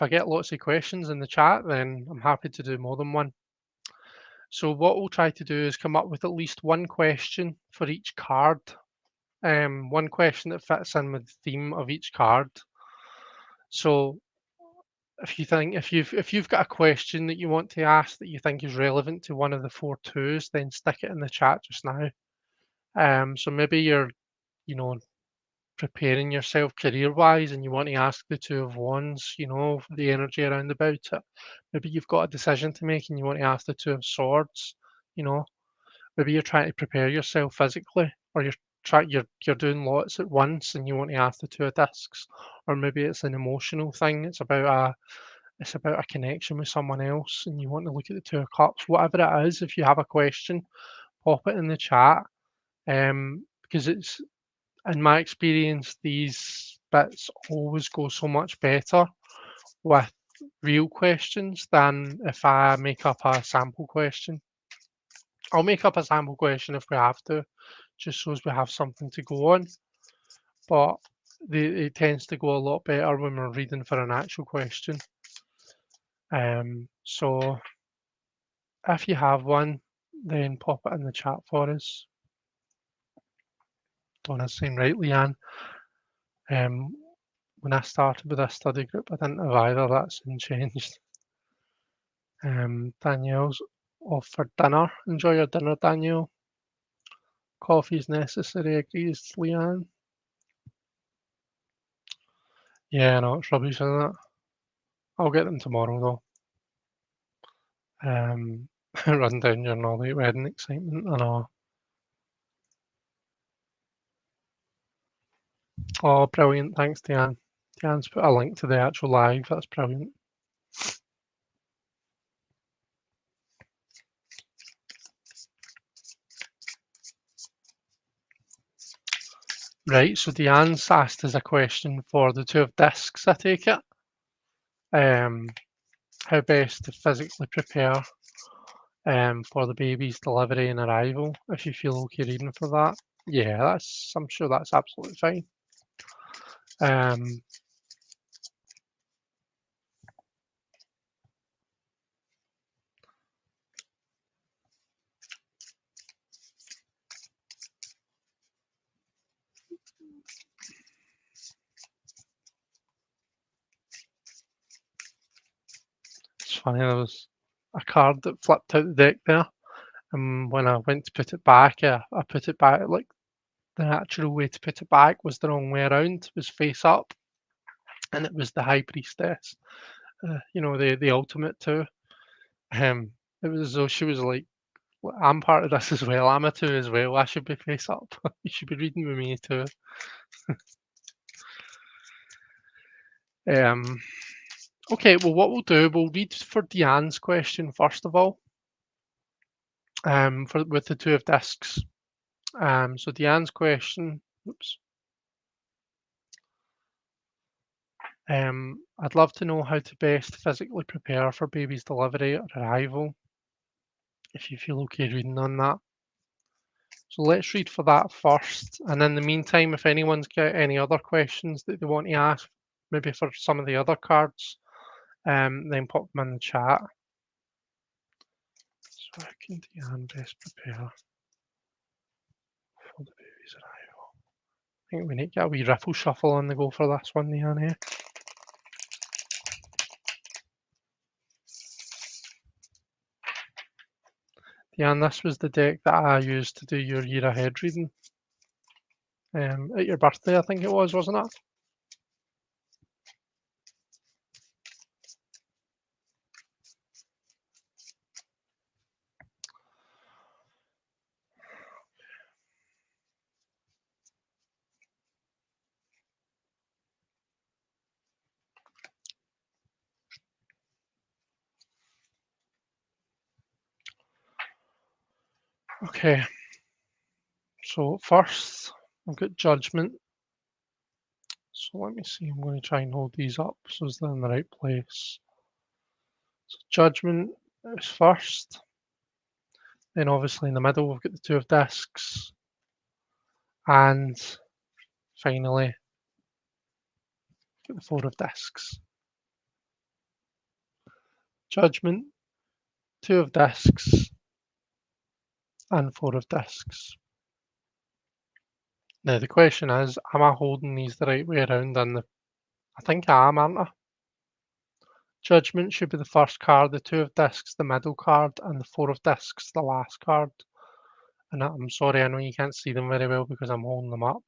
I get lots of questions in the chat, then I'm happy to do more than one. So what we'll try to do is come up with at least one question for each card. One question that fits in with the theme of each card. So if you've got a question that you want to ask that you think is relevant to one of the 4 twos, then stick it in the chat just now. So maybe you're, you know, preparing yourself career-wise and you want to ask the 2 of wands, the energy around about it. Maybe you've got a decision to make and you want to ask the 2 of swords, you know. Maybe you're trying to prepare yourself physically, or you're doing lots at once and you want to ask the 2 of discs, or maybe it's an emotional thing. It's about a connection with someone else and you want to look at the 2 of cups. Whatever it is, if you have a question, pop it in the chat. Because it's, in my experience, these bits always go so much better with real questions than if I make up a sample question. I'll make up a sample question if we have to, just so as we have something to go on. But it tends to go a lot better when we're reading for an actual question. So if you have one, then pop it in the chat for us. Donna's saying, right, Leanne. When I started with this study group, I didn't have either. That's soon changed. Danielle's off for dinner. Enjoy your dinner, Danielle. Coffee's necessary, agrees Leanne. Yeah, no, it's rubbish, isn't it? I'll get them tomorrow, though. Run down your Northern wedding excitement, I know. Oh, brilliant. Thanks, Diane. Diane's put a link to the actual live. That's brilliant. Right, so Diane's asked us a question for the 2 of discs, I take it. How best to physically prepare for the baby's delivery and arrival, if you feel okay reading for that. Yeah, I'm sure that's absolutely fine. Um, it's funny, there was a card that flipped out the deck there, and when I went to put it back, I put it back like the natural way to put it back was the wrong way around, was face up, and it was the High Priestess, the ultimate too. Um, it was as though she was like, "Well, I'm part of this as well. I'm a two as well. I should be face up. You should be reading with me too." Um, okay, well, what we'll do, we'll read for Deanne's question first of all, for with the two of discs. So Deanne's question, oops. I'd love to know how to best physically prepare for baby's delivery or arrival, if you feel okay reading on that. So let's read for that first. And in the meantime, if anyone's got any other questions that they want to ask, maybe for some of the other cards, then pop them in the chat. So how can Deanne best prepare for the baby's arrival? I think we need to get a wee riffle shuffle on the go for this one, Deanne. Deanne, this was the deck that I used to do your year ahead reading. At your birthday, I think it was, wasn't it? Okay, so first I've got judgment. So let me see, I'm going to try and hold these up so they're in the right place. So judgment is first. Then obviously in the middle we've got the two of discs. And finally, get the four of discs. Judgment, two of discs, and four of discs. Now the question is, am I holding these the right way around? I think I am, aren't I? Judgment should be the first card, the two of discs the middle card, and the four of discs the last card. And I'm sorry, I know you can't see them very well because I'm holding them up.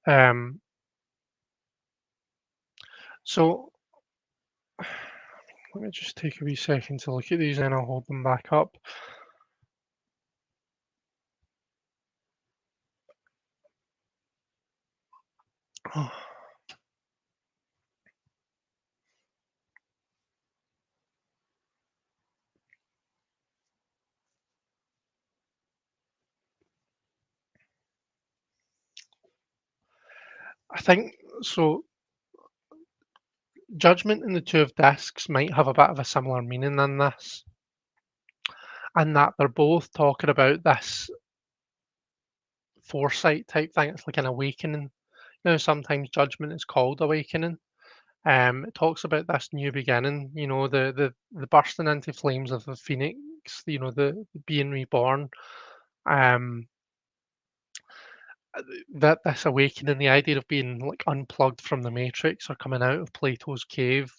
Um, so let me just take a wee second to look at these and I'll hold them back up. I think so. Judgment and the two of discs might have a bit of a similar meaning in this, and that they're both talking about this foresight type thing. It's like an awakening. Sometimes judgment is called awakening. It talks about this new beginning. The bursting into flames of the phoenix. The being reborn. Um, that this awakening, the idea of being like unplugged from the matrix or coming out of Plato's cave.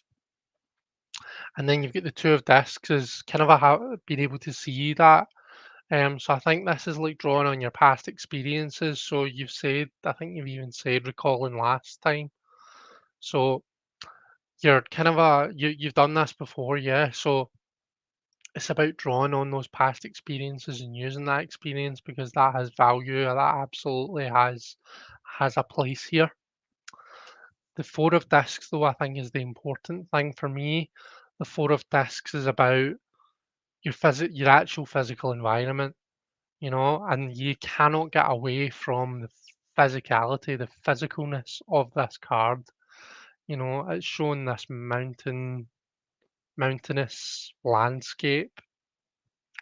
And then you've got the two of discs is kind of being able to see that. So I think this is like drawing on your past experiences. So I think you've even said recalling last time. So you're kind of you've done this before, yeah. So it's about drawing on those past experiences and using that experience because that has value. That absolutely has a place here. The four of discs, though, I think is the important thing for me. The four of discs is about your actual physical environment, and you cannot get away from the physicality, the physicalness of this card. It's showing this mountain, mountainous landscape.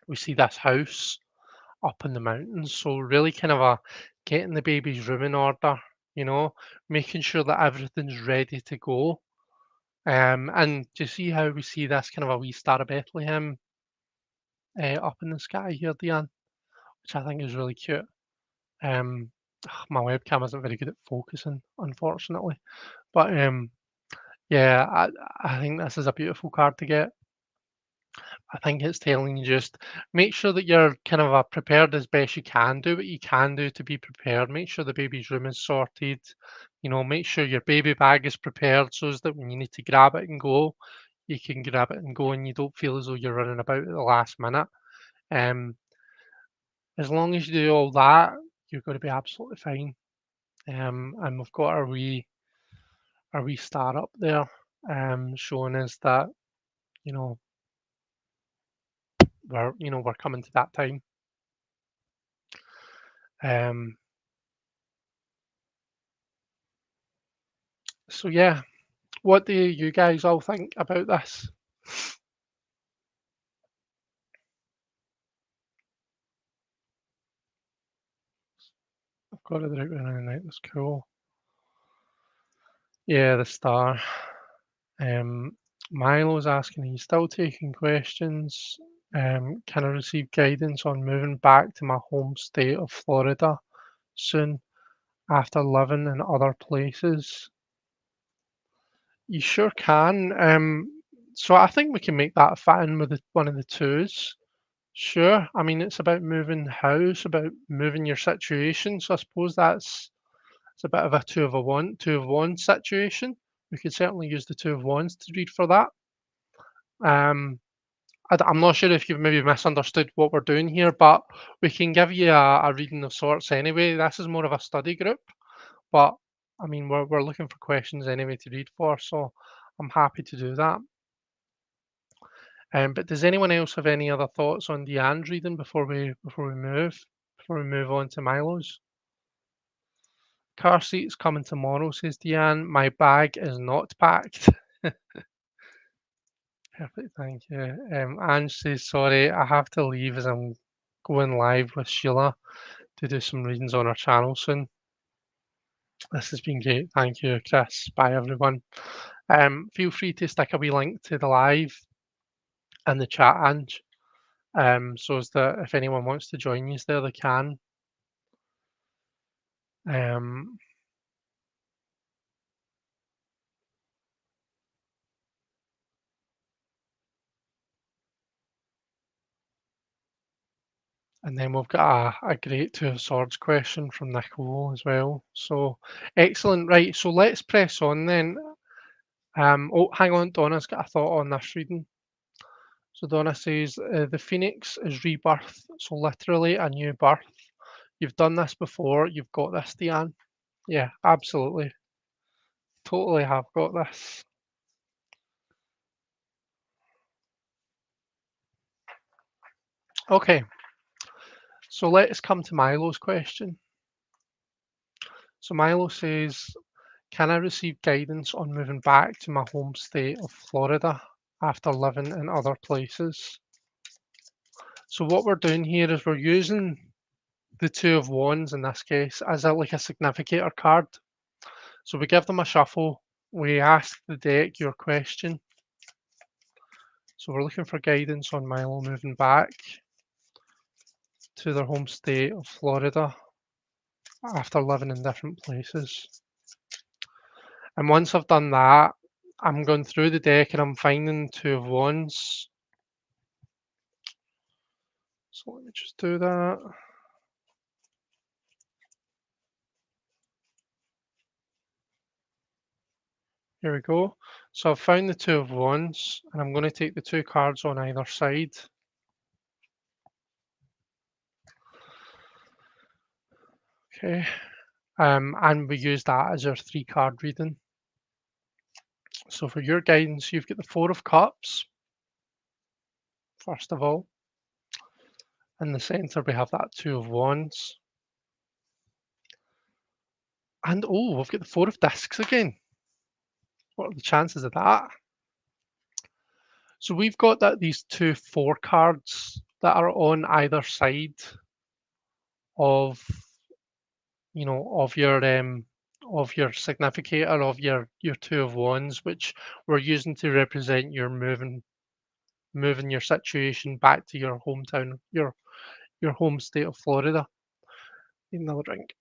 We see this house up in the mountains, so really kind of a getting the baby's room in order, you know, making sure that everything's ready to go. And to see how we see this kind of a wee Star of Bethlehem up in the sky here, Diane, which I think is really cute. Um, my webcam isn't very good at focusing, unfortunately. But yeah, I think this is a beautiful card to get. I think it's telling you just make sure that you're kind of prepared as best you can. Do what you can do to be prepared. Make sure the baby's room is sorted. You know, make sure your baby bag is prepared so as that when you need to grab it and go, you can grab it and go, and you don't feel as though you're running about at the last minute. Um, as long as you do all that, you're going to be absolutely fine. And we've got our wee star up there, showing us that you know we're coming to that time. Um, so yeah, what do you guys all think about this? I've got it right around the night. That's cool. Yeah, the star. Um, Milo's asking, are you still taking questions? Can I receive guidance on moving back to my home state of Florida soon after living in other places? You sure can. So I think we can make that fit in with one of the twos. Sure. I mean, it's about moving house, about moving your situation. So I suppose it's a bit of a two of one situation. We could certainly use the two of wands to read for that. Um, I'm not sure if you've maybe misunderstood what we're doing here, but we can give you a reading of sorts anyway. This is more of a study group, but I mean, we're looking for questions anyway to read for, so I'm happy to do that. But does anyone else have any other thoughts on Deanne's reading before we move on to Milo's? Car seat's coming tomorrow, says Deanne. My bag is not packed. Perfect, thank you. Ange says, sorry, I have to leave as I'm going live with Sheila to do some readings on our channel soon. This has been great. Thank you, Chris. Bye, everyone. Feel free to stick a wee link to the live in the chat, Ange. So as that if anyone wants to join you there, they can. Um, and then we've got a great Two of Swords question from Nicole as well. So excellent. Right. So let's press on then. Oh, hang on. Donna's got a thought on this reading. So Donna says the phoenix is rebirth. So literally a new birth. You've done this before. You've got this, Deanne. Yeah, absolutely. Totally have got this. Okay. So let's come to Milo's question. So Milo says, can I receive guidance on moving back to my home state of Florida after living in other places? So what we're doing here is we're using the Two of Wands in this case as like a significator card. So we give them a shuffle. We ask the deck your question. So we're looking for guidance on Milo moving back to their home state of Florida after living in different places. And once I've done that, I'm going through the deck and I'm finding Two of Wands. So let me just do that. Here we go. So I've found the Two of Wands and I'm going to take the two cards on either side. Okay. And we use that as our three card reading. So for your guidance, you've got the Four of Cups, first of all. In the center, we have that Two of Wands. And oh, we've got the Four of Discs again. What are the chances of that? So we've got that these two four cards that are on either side of of your significator of your two of wands, which we're using to represent your moving your situation back to your hometown, your home state of Florida. Need another drink.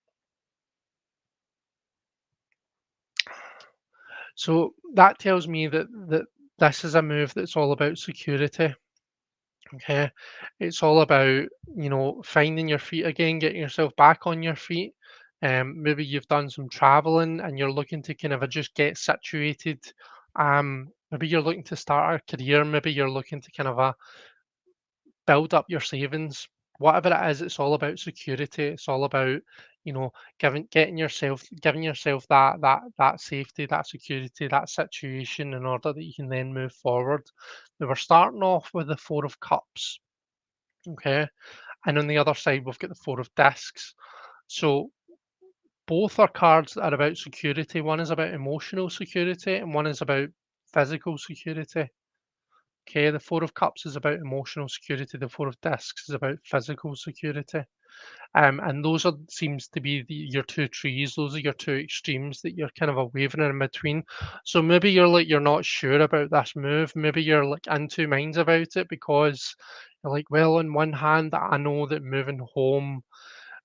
So that tells me that this is a move that's all about security. Okay, it's all about finding your feet again, getting yourself back on your feet. Maybe you've done some traveling and you're looking to kind of just get situated. Maybe you're looking to start a career. Maybe you're looking to kind of build up your savings. Whatever it is, it's all about security. It's all about giving yourself that safety, that security, that situation in order that you can then move forward. We were starting off with the Four of Cups. Okay. And on the other side, we've got the Four of Discs. So both are cards that are about security. One is about emotional security and one is about physical security. Okay, the Four of Cups is about emotional security. The Four of Discs is about physical security. And those are seems to be your two trees. Those are your two extremes that you're kind of a wavering in between. So maybe you're not sure about this move. Maybe you're like in two minds about it because you're like, well, on one hand, I know that moving home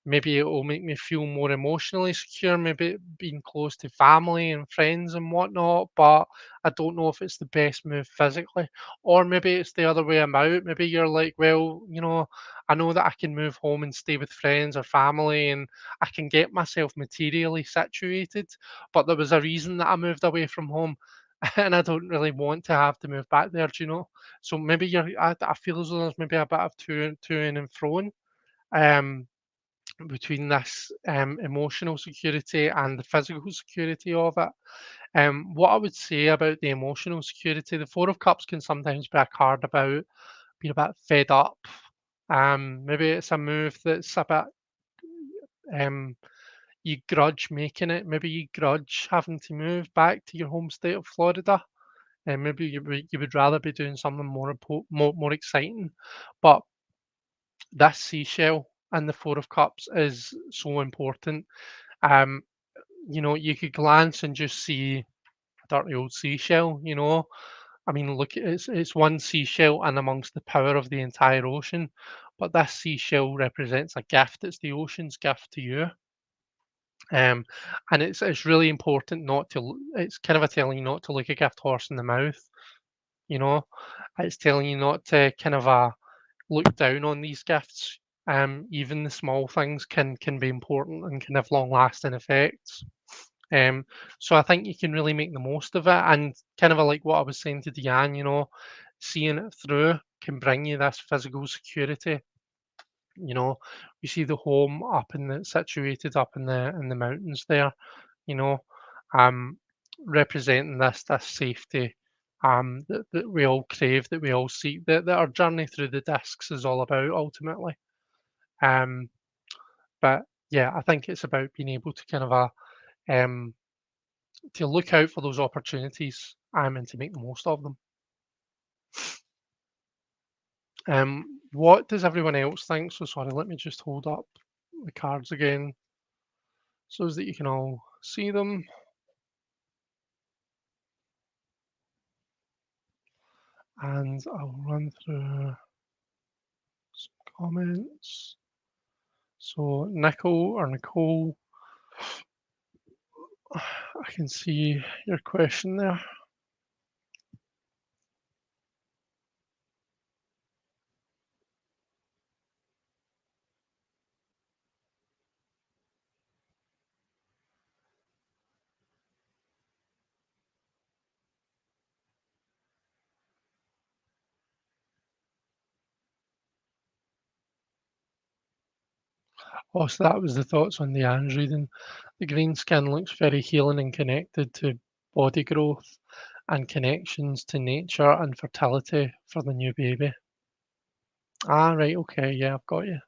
maybe it will make me feel more emotionally secure, maybe being close to family and friends and whatnot, but I don't know if it's the best move physically. Or maybe it's the other way about. Maybe you're like, well, I know that I can move home and stay with friends or family and I can get myself materially situated, but there was a reason that I moved away from home. And I don't really want to have to move back there, do you know? So maybe I feel as though there's maybe a bit of to and fro um, between this emotional security and the physical security of it. What I would say about the emotional security, the Four of Cups can sometimes be a card about being a bit fed up. Maybe it's a move that's a bit um, you grudge making it. Maybe you grudge having to move back to your home state of Florida. And maybe you would rather be doing something more exciting. But this seashell and the Four of Cups is so important. Um, you could glance and just see a dirty old seashell, I mean, look, it's one seashell and amongst the power of the entire ocean. But this seashell represents a gift. It's the ocean's gift to you. Um, and it's really important not to. It's kind of a telling you not to look a gift horse in the mouth. You know, it's telling you not to kind of look down on these gifts. Even the small things can be important and can have long lasting effects. So I think you can really make the most of it, and kind of like what I was saying to Deanne, seeing it through can bring you this physical security. You know, we see the home up in the situated up in the mountains there. You know, um, representing this safety that we all crave, that we all seek, that our journey through the discs is all about ultimately. Um, but yeah, I think it's about being able to kind of um, to look out for those opportunities and to make the most of them. What does everyone else think? So sorry, let me just hold up the cards again so that you can all see them. And I'll run through some comments. So Nicole, I can see your question there. Oh, so that was the thoughts on the Anne's reading. The green skin looks very healing and connected to body growth and connections to nature and fertility for the new baby. Ah, right, okay, yeah, I've got you.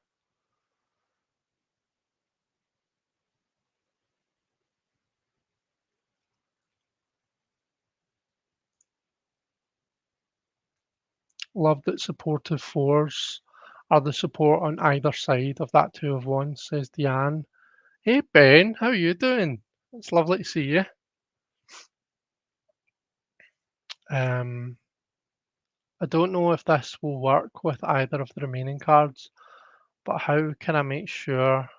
Love that supportive fours are the support on either side of that two of wands, says Deanne. Hey Ben, how are you doing? It's lovely to see you. Um, I don't know if this will work with either of the remaining cards, but how can I make sure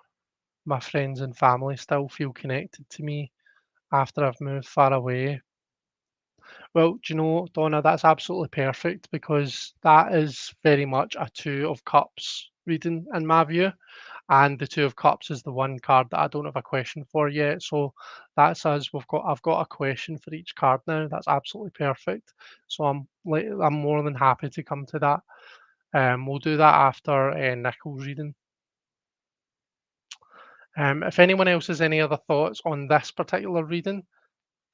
my friends and family still feel connected to me after I've moved far away? Well, do you know, Donna, that's absolutely perfect because that is very much a Two of Cups reading in my view. And the Two of Cups is the one card that I don't have a question for yet. So that's us. I've got a question for each card now. That's absolutely perfect. So I'm more than happy to come to that. We'll do that after Nicole's reading. If anyone else has any other thoughts on this particular reading,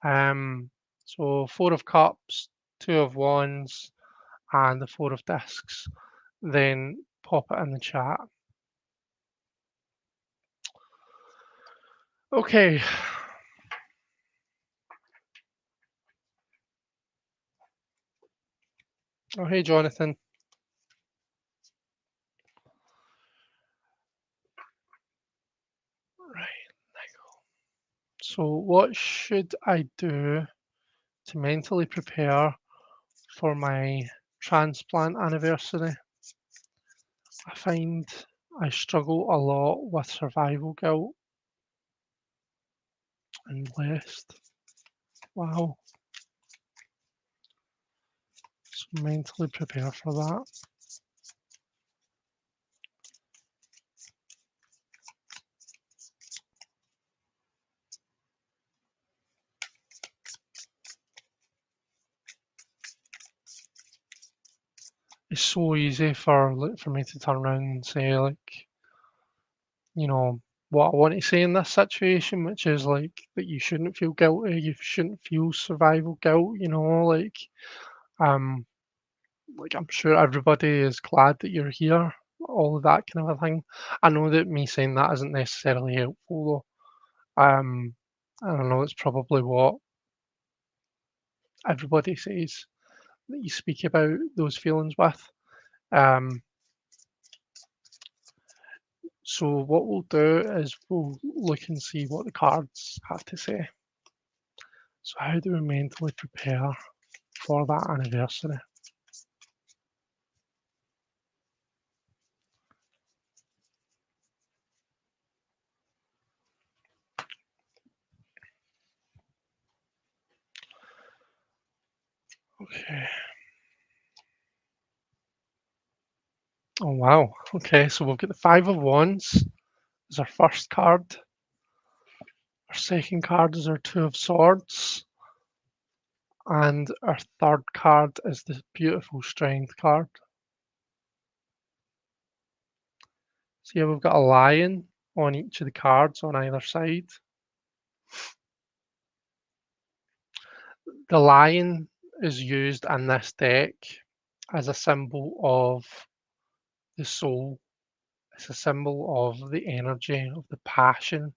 um, so Four of Cups, Two of Wands, and the Four of Discs, then pop it in the chat. Okay. Oh, hey, Jonathan. Right. So, what should I do to mentally prepare for my transplant anniversary? I find I struggle a lot with survival guilt and blessed. Wow. So, mentally prepare for that. It's so easy for me to turn around and say, like, you know, what I want to say in this situation, which is like that you shouldn't feel guilty, you shouldn't feel survival guilt, um, like I'm sure everybody is glad that you're here, all of that kind of a thing. I know that me saying that isn't necessarily helpful though. I don't know, it's probably what everybody says that you speak about those feelings with. Um, so what we'll do is we'll look and see what the cards have to say. So how do we mentally prepare for that anniversary? Okay. Oh wow. Okay, so we've got the Five of Wands as our first card. Our second card is our Two of Swords. And our third card is the beautiful Strength card. So yeah, we've got a lion on each of the cards on either side. The lion is used in this deck as a symbol of the soul. It's a symbol of the energy, of the passion,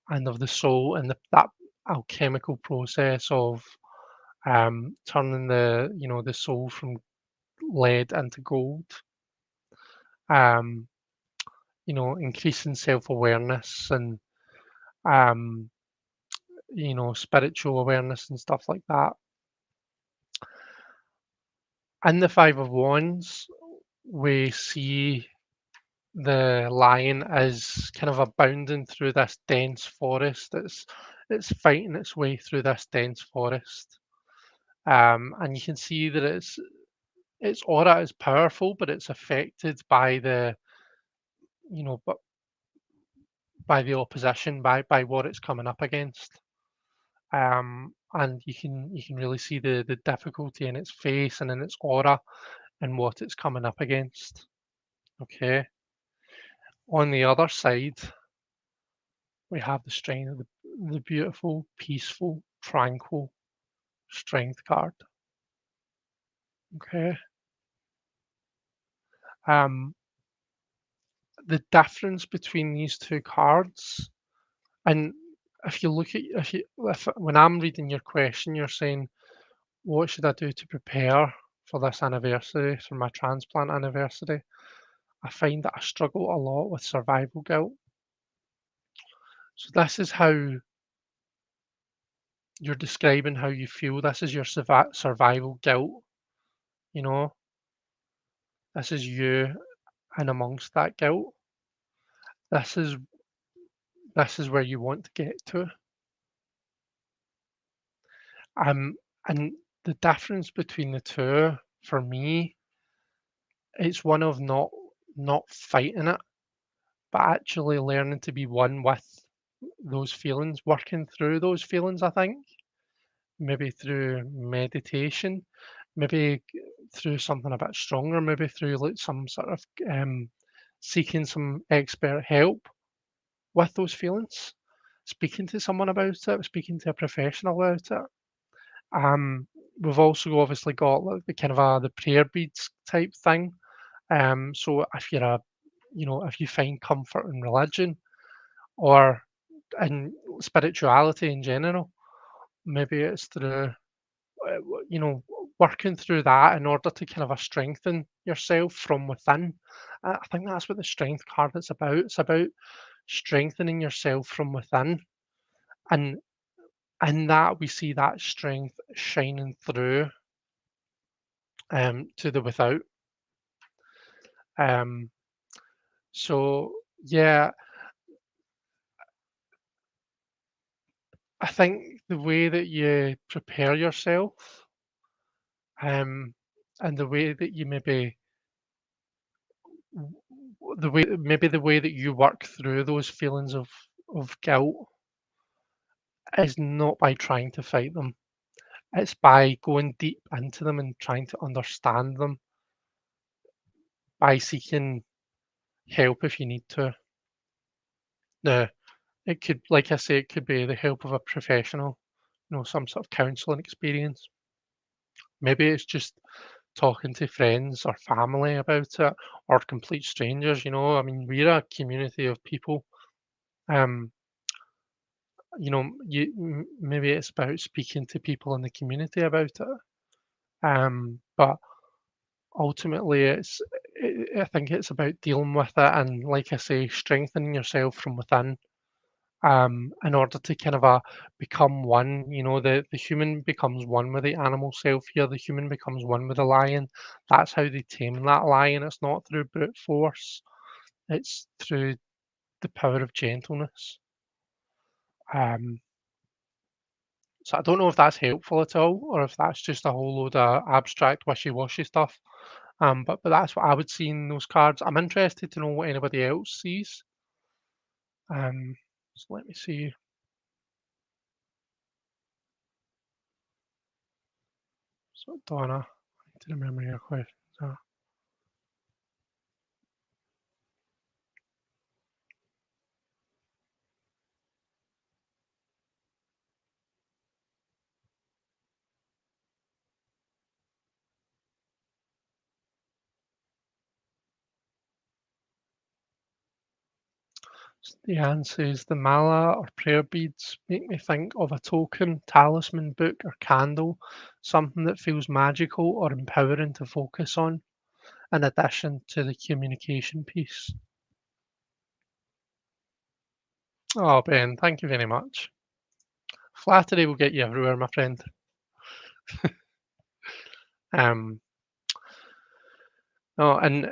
and of the soul, and that alchemical process of turning the soul from lead into gold. Um, increasing self-awareness and um, spiritual awareness and stuff like that. In the Five of Wands, we see the lion as kind of abounding through this dense forest. It's fighting its way through this dense forest, and you can see that its aura is powerful, but it's affected by but by the opposition, by what it's coming up against. And you can really see the difficulty in its face and in its aura and what it's coming up against. Okay. On the other side, we have the strength of the beautiful, peaceful, tranquil strength card. Okay. Um, the difference between these two cards, and if you look at if when I'm reading your question, you're saying, what should I do to prepare for this anniversary, for my transplant anniversary, I find that I struggle a lot with survival guilt. So this is how you're describing how you feel. This is your survival guilt. You know, this is you and amongst that guilt. This is this is where you want to get to. Um, and the difference between the two for me, it's one of not fighting it, but actually learning to be one with those feelings, working through those feelings. I think maybe through meditation, maybe through something a bit stronger, maybe through like some sort of seeking some expert help with those feelings, speaking to someone about it, speaking to a professional about it. Um, we've also obviously got like the kind of the prayer beads type thing. So if you're if you find comfort in religion or in spirituality in general, maybe it's through you know working through that in order to kind of strengthen yourself from within. I think that's what the strength card is about. It's about strengthening yourself from within, and in that we see that strength shining through to the without. Um, so yeah, I think the way that you prepare yourself, and the way that you the way that you work through those feelings of guilt is not by trying to fight them. It's by going deep into them and trying to understand them, by seeking help if you need to. Now, it could, like I say, it could be the help of a professional, some sort of counseling experience. Maybe it's just talking to friends or family about it or complete strangers, I mean, we're a community of people. Um, maybe it's about speaking to people in the community about it. But ultimately, I think it's about dealing with it and, like I say, strengthening yourself from within. In order to kind of become one, the human becomes one with the animal self here. The human becomes one with the lion. That's how they tame that lion. It's not through brute force. It's through the power of gentleness. Um, so I don't know if that's helpful at all, or if that's just a whole load of abstract, wishy-washy stuff. But that's what I would see in those cards. I'm interested to know what anybody else sees. So let me see. So Donna, I need to remember your question. So, the answer is the mala or prayer beads make me think of a token, talisman, book, or candle, something that feels magical or empowering to focus on, in addition to the communication piece. Oh, Ben, thank you very much. Flattery will get you everywhere, my friend. Um, no, and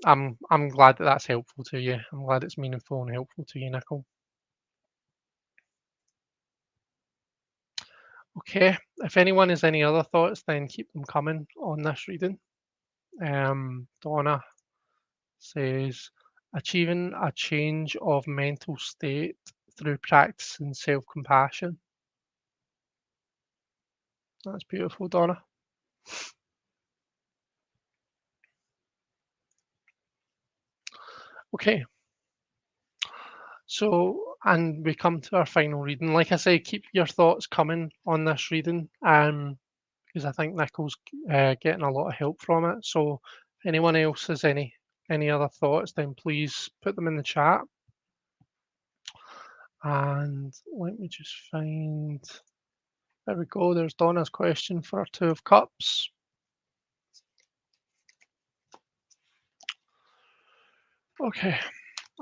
I'm glad that that's helpful to you. I'm glad it's meaningful and helpful to you, Nicole. Okay, if anyone has any other thoughts, then keep them coming on this reading. Donna says, achieving a change of mental state through practicing self compassion. That's beautiful, Donna. Okay, so, and we come to our final reading. Like I say, keep your thoughts coming on this reading, because I think Nicole's getting a lot of help from it. So, if anyone else has any other thoughts, then please put them in the chat. And let me just find. There we go. There's Donna's question for our Two of Cups. Okay,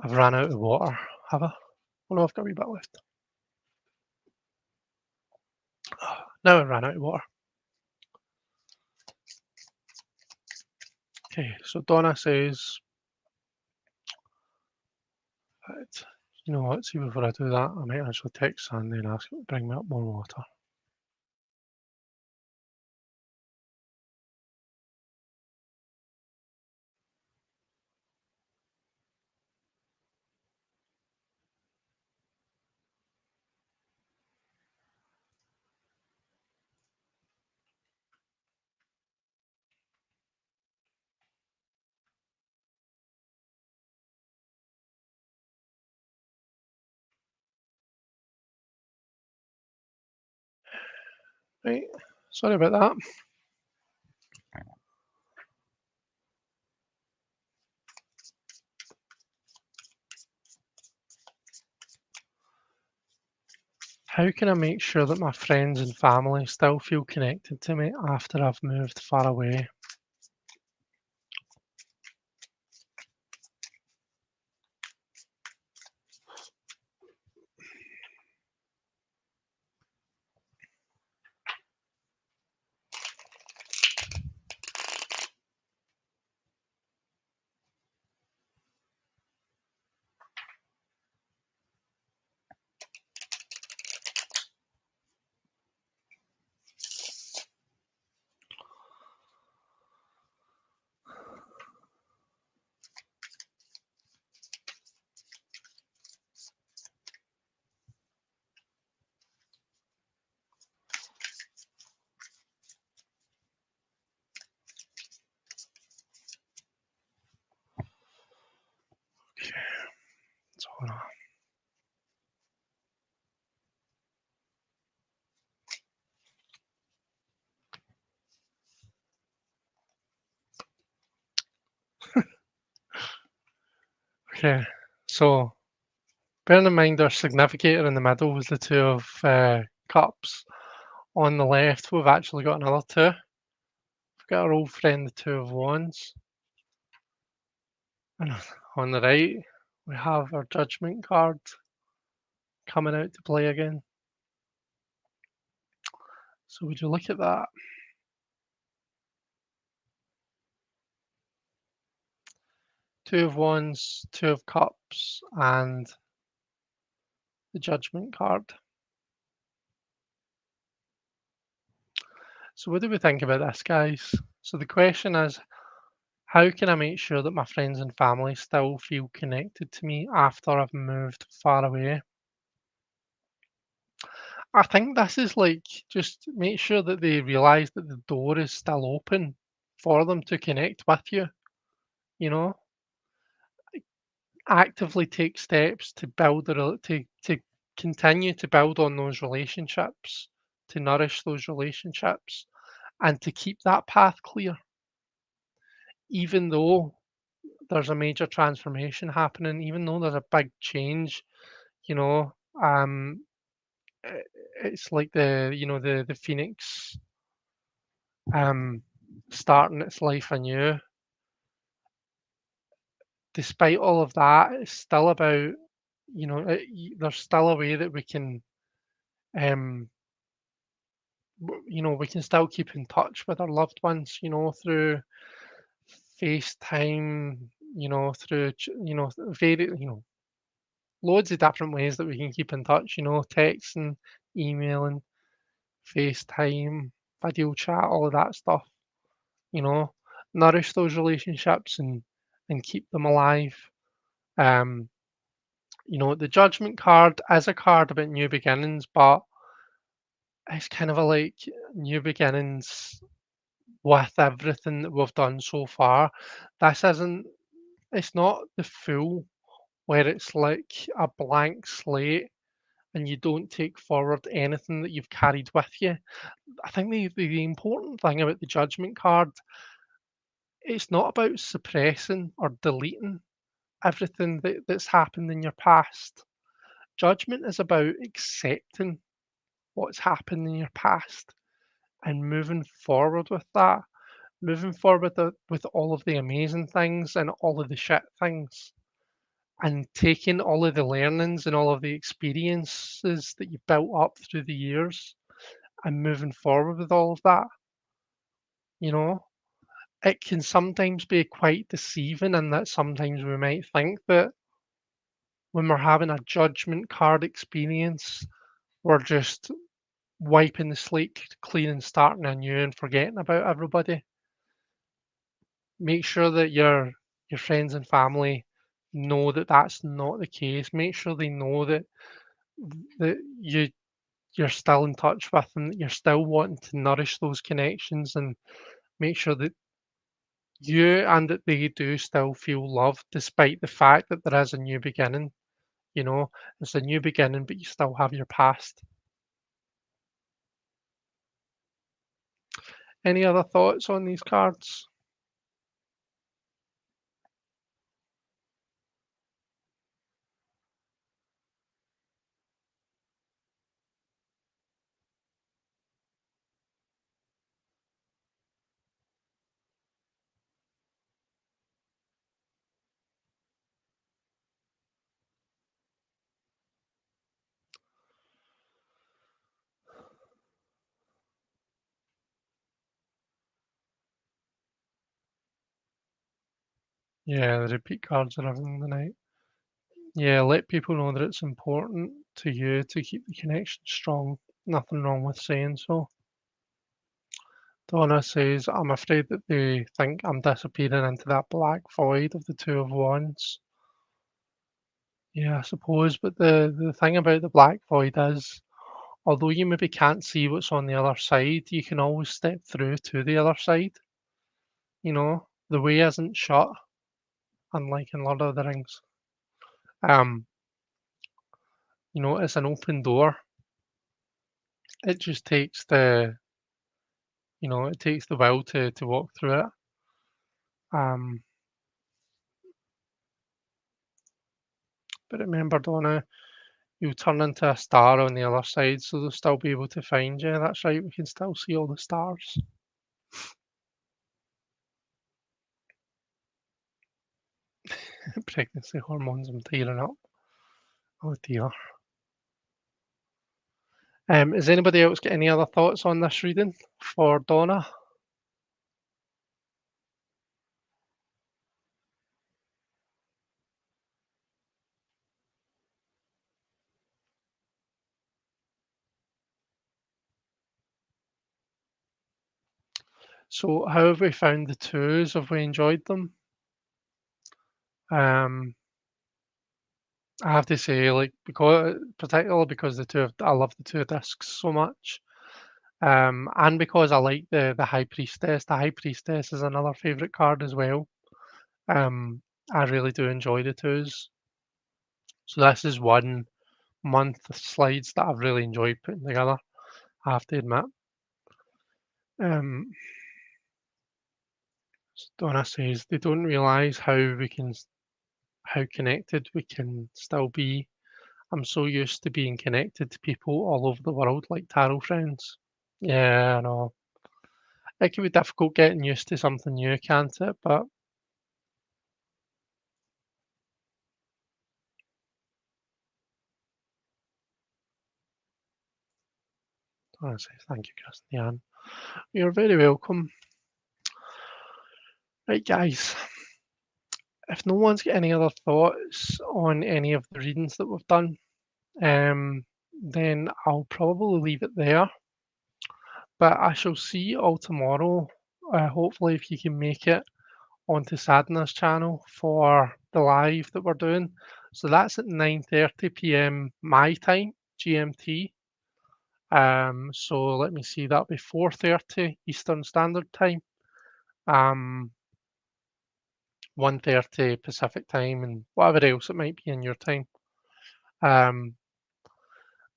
I've ran out of water, have I? Oh no, I've got a wee bit left. Now I've ran out of water. Okay, so Donna says, right, you know what, see before I do that, I might actually text Sandy and ask him to bring me up more water. Right, sorry about that. How can I make sure that my friends and family still feel connected to me after I've moved far away? Okay, so okay, so bearing in mind our significator in the middle was the two of cups. On the left, we've actually got another two. We've got our old friend, the two of wands. And on the right, we have our judgment card coming out to play again. So would you look at that? Two of wands, two of cups, and the judgment card. So what do we think about this, guys? So the question is, how can I make sure that my friends and family still feel connected to me after I've moved far away? I think this is like just make sure that they realize that the door is still open for them to connect with you, you know? Actively take steps to build to continue to build on those relationships, to nourish those relationships, and to keep that path clear, even though there's a major transformation happening, even though there's a big change, you know. Um, i- it's like the phoenix um starting its life anew. Despite all of that, it's still about there's still a way that we can um we can still keep in touch with our loved ones, through FaceTime, through very loads of different ways that we can keep in touch, texting, emailing, FaceTime, video chat, all of that stuff, you know, nourish those relationships and keep them alive. Um, the judgment card is a card about new beginnings, but it's kind of a like new beginnings with everything that we've done so far. This isn't it's not the full where it's like a blank slate and you don't take forward anything that you've carried with you. I think the important thing about the judgment card, it's not about suppressing or deleting everything that's happened in your past. Judgment is about accepting what's happened in your past and moving forward with that, moving forward with all of the amazing things and all of the shit things. and taking all of the learnings and all of the experiences that you built up through the years and moving forward with all of that, you know, it can sometimes be quite deceiving, and that sometimes we might think that when we're having a judgment card experience, we're just wiping the slate clean and starting anew and forgetting about everybody. Make sure that your friends and family know that that's not the case. Make sure they know that you're still in touch with them, that you're still wanting to nourish those connections, and make sure that you and that they do still feel loved despite the fact that there is a new beginning. You know, it's a new beginning, but you still have your past. Any other thoughts on these cards? Yeah, the repeat cards are everything tonight. Yeah, let people know that it's important to you to keep the connection strong. Nothing wrong with saying so. Donna says, I'm afraid that they think I'm disappearing into that black void of the Two of Wands. Yeah, I suppose, but the thing about the black void is, although you maybe can't see what's on the other side, you can always step through to the other side. You know, the way isn't shut, unlike in Lord of the Rings. Um, it's an open door. It just takes it takes the will to walk through it. Um, but remember, Donna, you'll turn into a star on the other side, so they'll still be able to find you. That's right, we can still see all the stars. Pregnancy hormones, I'm tearing up. Oh dear. Has anybody else got any other thoughts on this reading for Donna? So, how have we found the twos? Have we enjoyed them? Um, I have to say, like, because particularly because I love the two discs so much. And because I like the High Priestess. The High Priestess is another favorite card as well. Um, I really do enjoy the twos. So this is one month of slides that I've really enjoyed putting together, I have to admit. Um, Donna says they don't realise how connected we can still be. I'm so used to being connected to people all over the world like tarot friends. Yeah, I know. It can be difficult getting used to something new, can't it? But Donna says thank you, Christiane. You're very welcome. Right, guys. If no one's got any other thoughts on any of the readings that we've done, then I'll probably leave it there. But I shall see you all tomorrow. Hopefully, if you can make it onto Sadhana's channel for the live that we're doing. So that's at 9:30 p.m. my time, GMT. So let me see, that'll be 4:30 Eastern Standard Time, um, 1:30 Pacific Time, and whatever else it might be in your time. Um,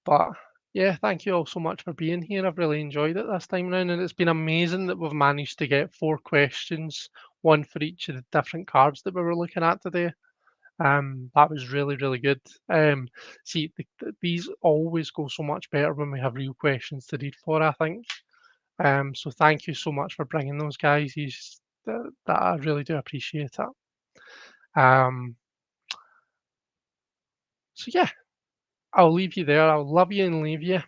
But yeah, thank you all so much for being here. I've really enjoyed it this time round, and it's been amazing that we've managed to get four questions, one for each of the different cards that we were looking at today. That was really, really good. See, these always go so much better when we have real questions to read for, I think. So thank you so much for bringing those guys. That I really do appreciate it. Um, So yeah, I'll leave you there. I'll love you and leave you.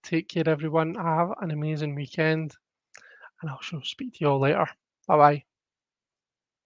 Take care, everyone. Have an amazing weekend, and I shall speak to you all later. Bye bye.